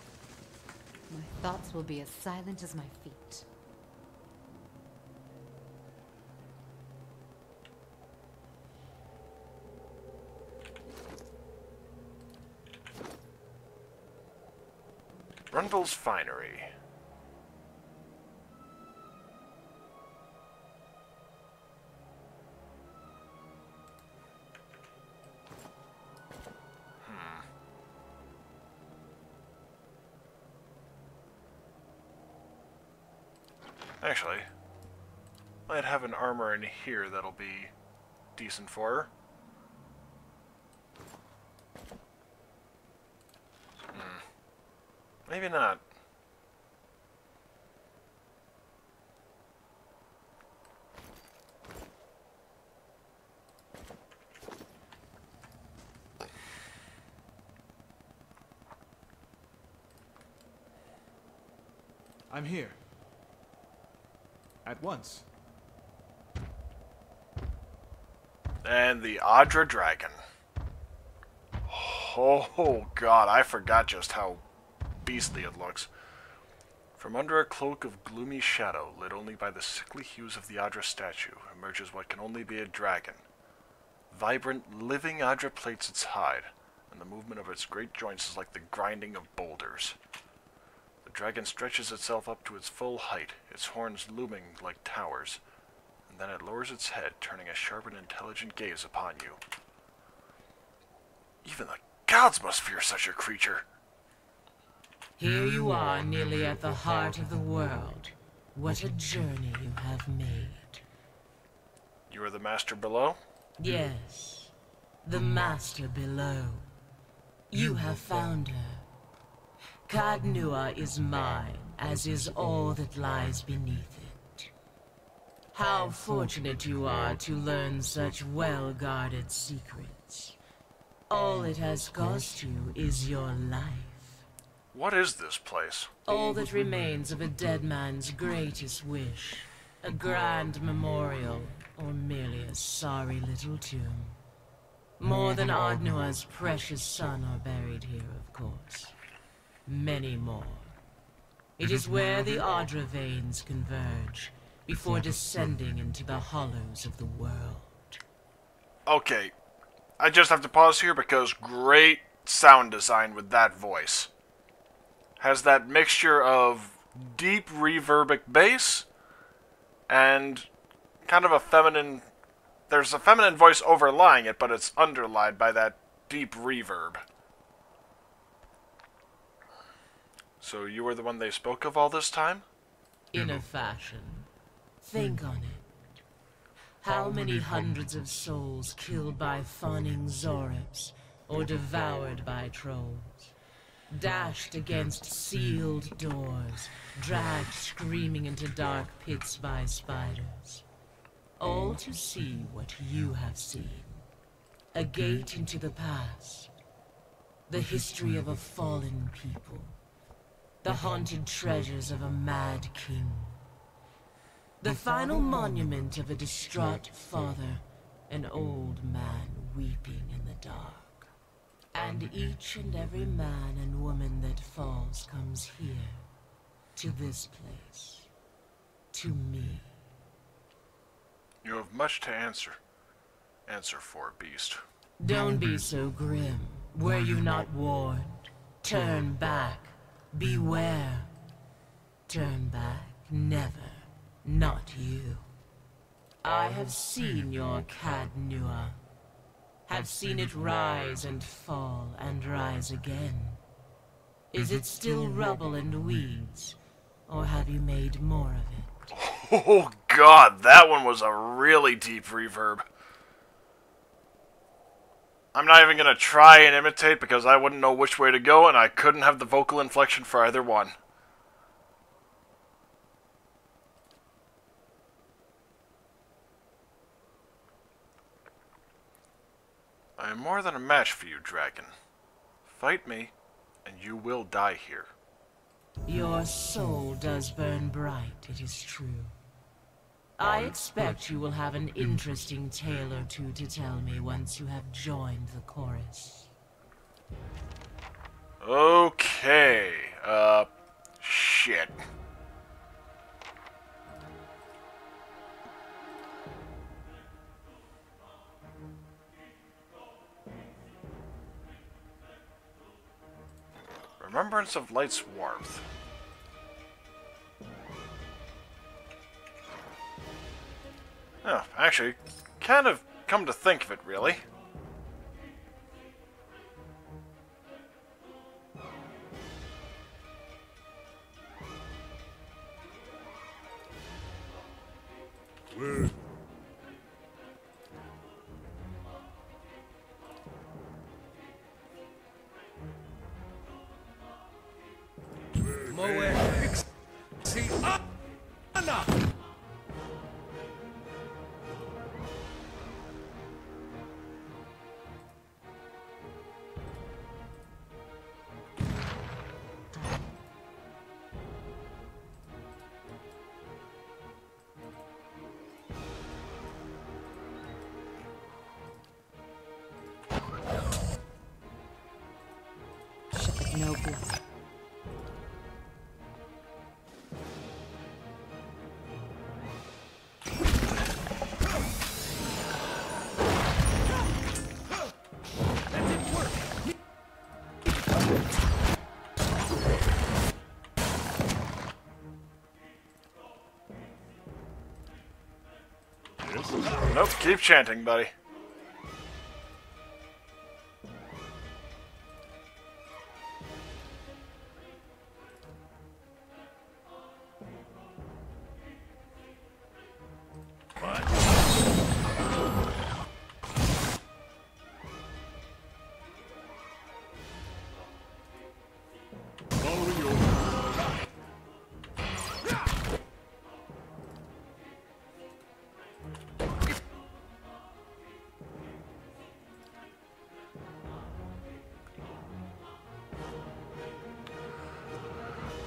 Speaker 5: My thoughts will be as silent as my feet.
Speaker 1: Brunville's Finery. Actually, might have an armor in here that'll be decent for her. Maybe not.
Speaker 6: I'm here. At once.
Speaker 1: And the Adra Dragon. Oh god, I forgot just how beastly it looks. From under a cloak of gloomy shadow, lit only by the sickly hues of the Adra statue, emerges what can only be a dragon. Vibrant, living Adra plates its hide, and the movement of its great joints is like the grinding of boulders. The dragon stretches itself up to its full height, its horns looming like towers, and then it lowers its head, turning a sharp and intelligent gaze upon you. Even the gods must fear such a creature.
Speaker 4: Here you are, nearly at the heart of the world. What a journey you have made.
Speaker 1: You are the master below?
Speaker 4: Yes, the master below. You have found her. Cadnua is mine, as is all that lies beneath it. How fortunate you are to learn such well-guarded secrets. All it has cost you is your life.
Speaker 1: What is this place?
Speaker 4: All that remains of a dead man's greatest wish. A grand memorial, or merely a sorry little tomb. More than Ardnua's precious son are buried here, of course. Many more. It is where the Adra veins converge, before descending into the hollows of the world.
Speaker 1: Okay, I just have to pause here because great sound design with that voice. Has that mixture of deep reverbic bass and kind of a feminine... There's a feminine voice overlying it, but it's underlined by that deep reverb. So you were the one they spoke of all this time?
Speaker 4: In a fashion. Think on it. How many hundreds of souls killed by fawning Zorips, or devoured by trolls? Dashed against sealed doors, dragged screaming into dark pits by spiders. All to see what you have seen. A gate into the past. The history of a fallen people. The haunted treasures of a mad king. The final monument of a distraught father, an old man weeping in the dark. And each and every man and woman that falls comes here, to this place, to me.
Speaker 1: You have much to answer for, Beast.
Speaker 4: Don't be so grim. Were you not warned? Turn back. Beware. Turn back. Never. Not you. I have seen your Cadnua. Have seen it rise and fall and rise again. Is it still rubble and weeds? Or have you made more of it?
Speaker 1: Oh god, that one was a really deep reverb. I'm not even gonna try and imitate because I wouldn't know which way to go and I couldn't have the vocal inflection for either one. I'm more than a match for you, dragon. Fight me, and you will die here.
Speaker 4: Your soul does burn bright, it is true. I expect you will have an interesting tale or two to tell me once you have joined the chorus.
Speaker 1: Okay, shit. Remembrance of Light's warmth. Oh, actually, kind of come to think of it, really.
Speaker 5: No blood.
Speaker 1: Nope, keep chanting, buddy.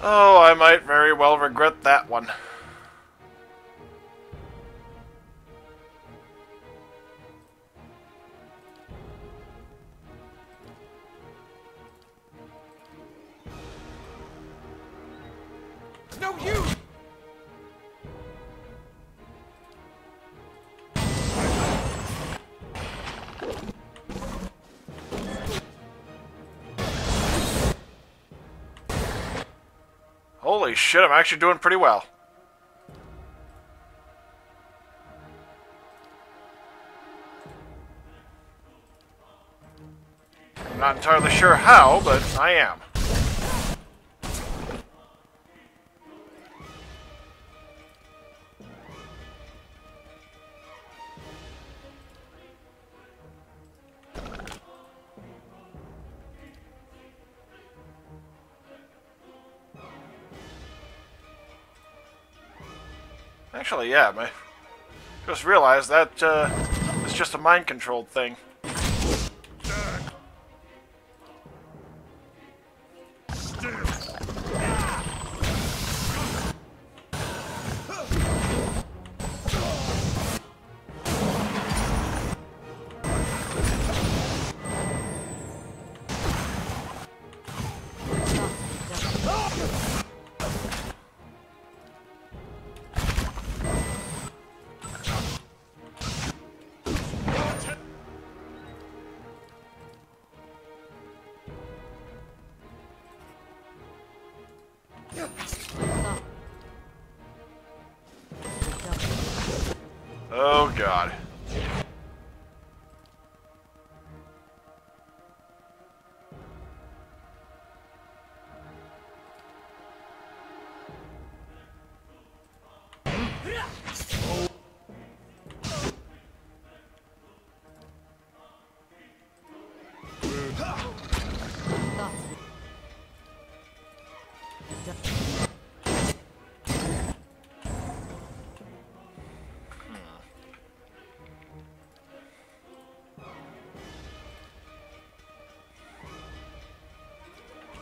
Speaker 1: Oh, I might very well regret that one.
Speaker 6: No use!
Speaker 1: Holy shit, I'm actually doing pretty well. I'm not entirely sure how, but I am. Actually, yeah, I just realized that it's just a mind-controlled thing. Oh, God.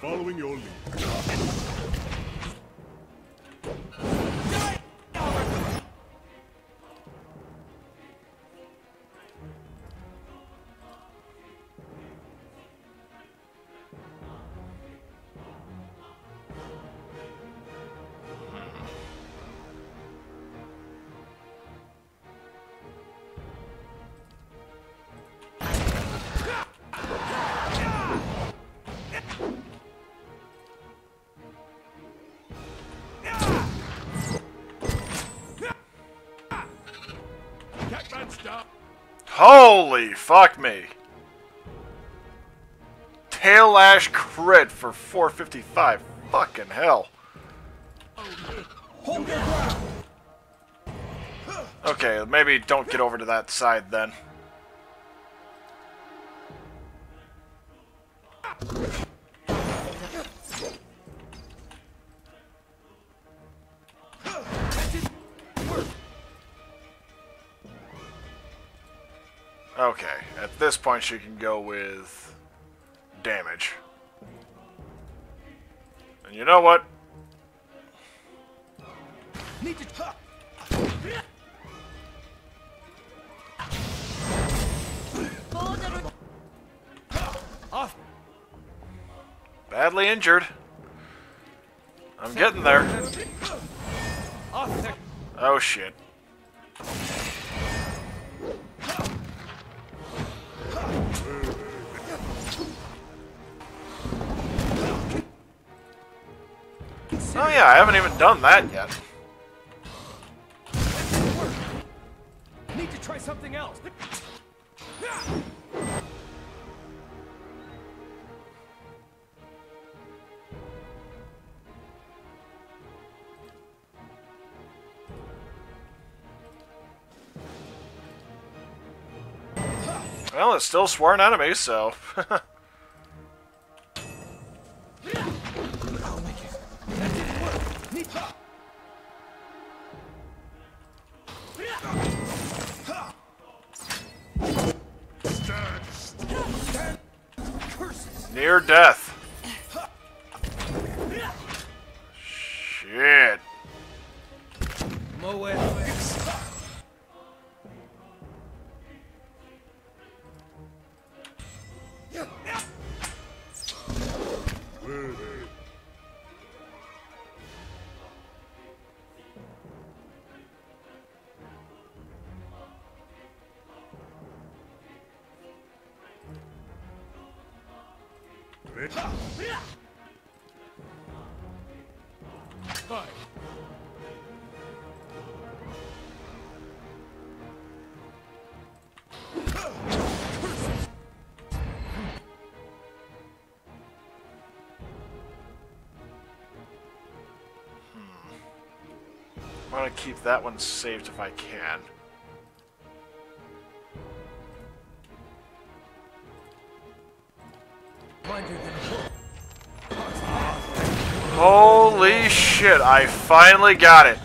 Speaker 8: following your lead.
Speaker 1: Holy fuck me! Tail Lash crit for 455. Fucking hell. Okay, maybe don't get over to that side then. Okay, at this point she can go with damage. And you know what? Badly injured. I'm getting there. Oh shit. Oh yeah, I haven't even done that yet.
Speaker 7: Need to try something else.
Speaker 1: Well, it's still sworn enemies, so... Near death. Shit. I want to keep that one saved if I can. Holy shit, I finally got it.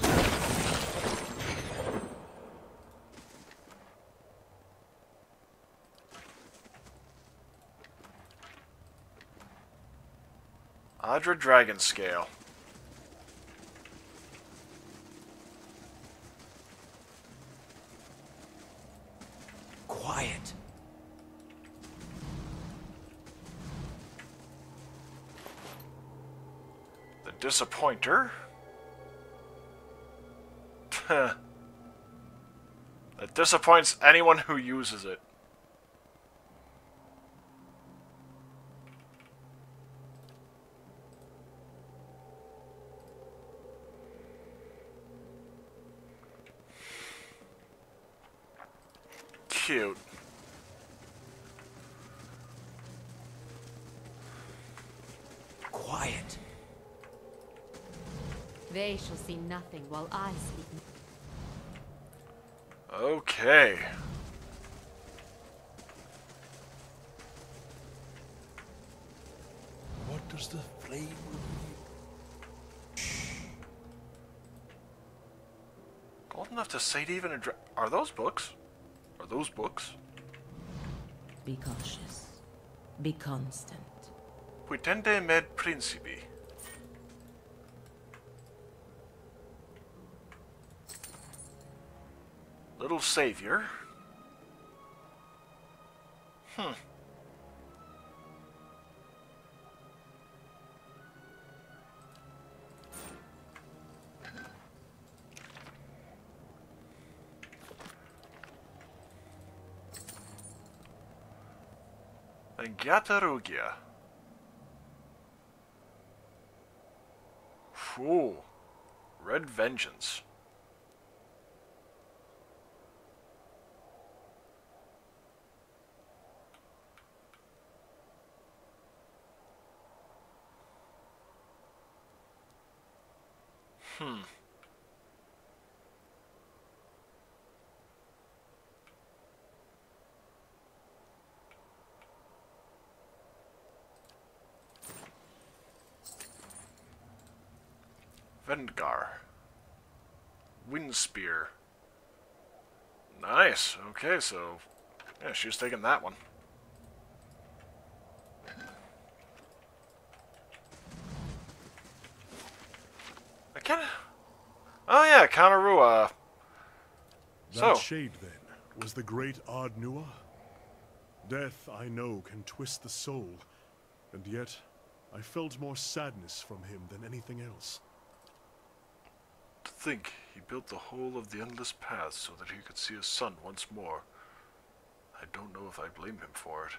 Speaker 1: Adra Dragon Scale.
Speaker 7: Quiet.
Speaker 1: The Disappointer. That disappoints anyone who uses it. Cute.
Speaker 7: Quiet.
Speaker 5: They shall see nothing while I speak.
Speaker 1: Okay.
Speaker 2: What does the flame reveal?
Speaker 1: Old enough to say to even address. Are those books? Are those books?
Speaker 4: Be cautious. Be constant.
Speaker 1: Quitende med principi. Little savior. Vengiata Rugia. Ooh. Red Vengeance. Vendgar. Windspear. Nice. Okay, so yeah, she was taking that one. I can't. Oh yeah, Kanarua.
Speaker 8: That
Speaker 1: So
Speaker 8: shade, then, was the great Ard Nua? Death, I know, can twist the soul, and yet I felt more sadness from him than anything else.
Speaker 1: to think he built the whole of the endless path so that he could see his son once more. I don't know if I blame him for it.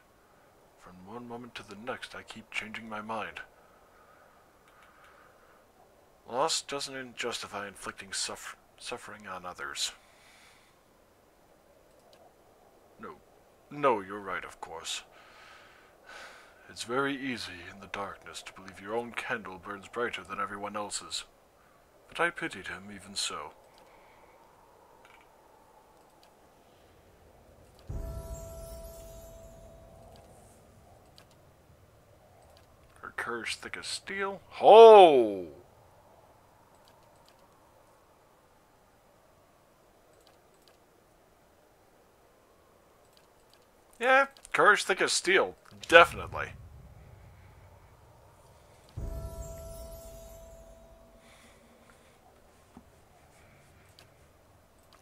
Speaker 1: From one moment to the next, I keep changing my mind. Loss doesn't justify inflicting suffering on others. No, you're right, of course. It's very easy in the darkness to believe your own candle burns brighter than everyone else's. But I pitied him even so. Her courage thick as steel. Ho! Yeah, courage thick as steel. Definitely.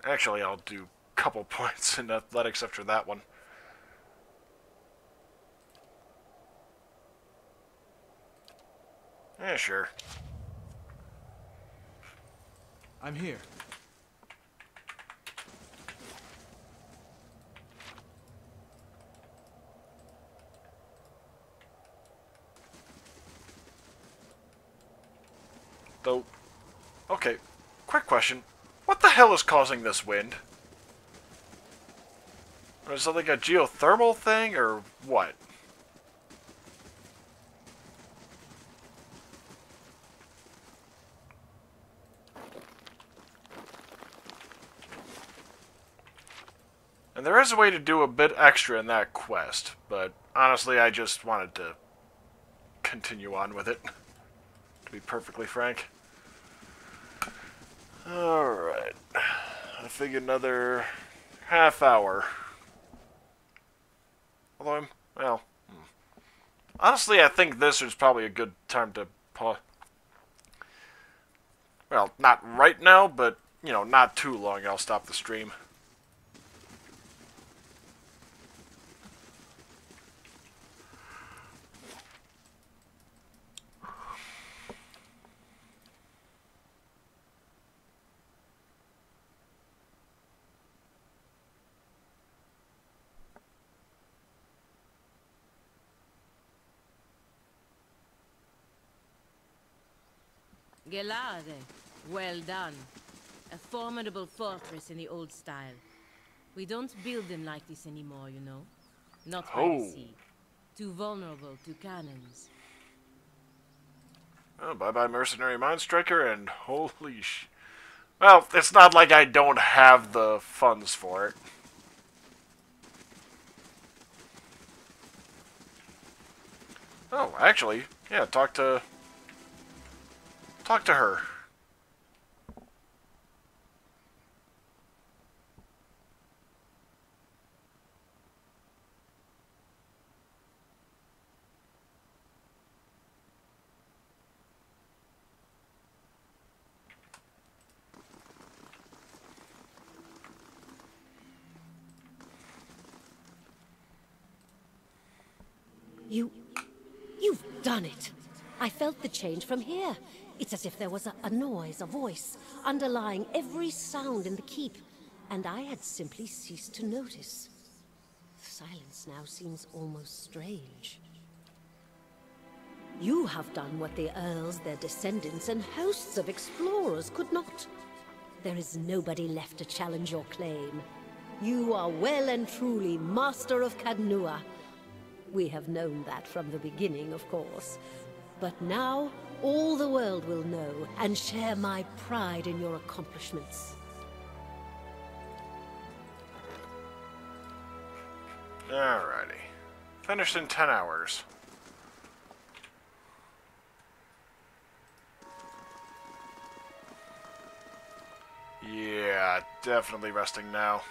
Speaker 1: Actually, I'll do a couple points in athletics after that one. Yeah, sure.
Speaker 6: I'm here.
Speaker 1: Though, okay, quick question. What the hell is causing this wind? Is it like a geothermal thing, or what? And there is a way to do a bit extra in that quest, but honestly I just wanted to continue on with it, to be perfectly frank. Alright, I figured another half hour. Although well, honestly I think this is probably a good time to pause. Well, not right now, but, you know, not too long I'll stop the stream.
Speaker 4: Gelade, well done. A formidable fortress in the old style. We don't build them like this anymore, you know. Not by the sea. Too vulnerable to cannons.
Speaker 1: Oh, bye-bye Mercenary Mindstriker, and holy well, it's not like I don't have the funds for it. Oh, actually, yeah, talk to her.
Speaker 9: You've done it. I felt the change from here. It's as if there was a noise, a voice, underlying every sound in the keep, and I had simply ceased to notice. The silence now seems almost strange. You have done what the Earls, their descendants, and hosts of explorers could not. There is nobody left to challenge your claim. You are well and truly Master of Cadnua. We have known that from the beginning, of course. But now, all the world will know and share my pride in your accomplishments.
Speaker 1: Alrighty. Finished in 10 hours. Yeah, definitely resting now.